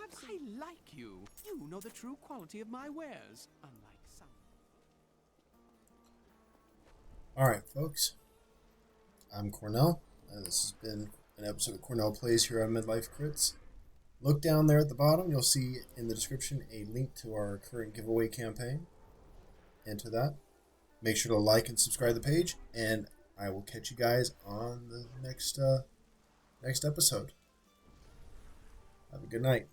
Speaker 4: have some... I like you. You know the true quality of my wares, unlike some.
Speaker 1: Alright, folks. I'm Cornell. This has been an episode of Cornell Plays here on Midlife Crits. Look down there at the bottom. You'll see in the description a link to our current giveaway campaign. Enter that. Make sure to like and subscribe to the page, and I will catch you guys on the next episode. Have a good night.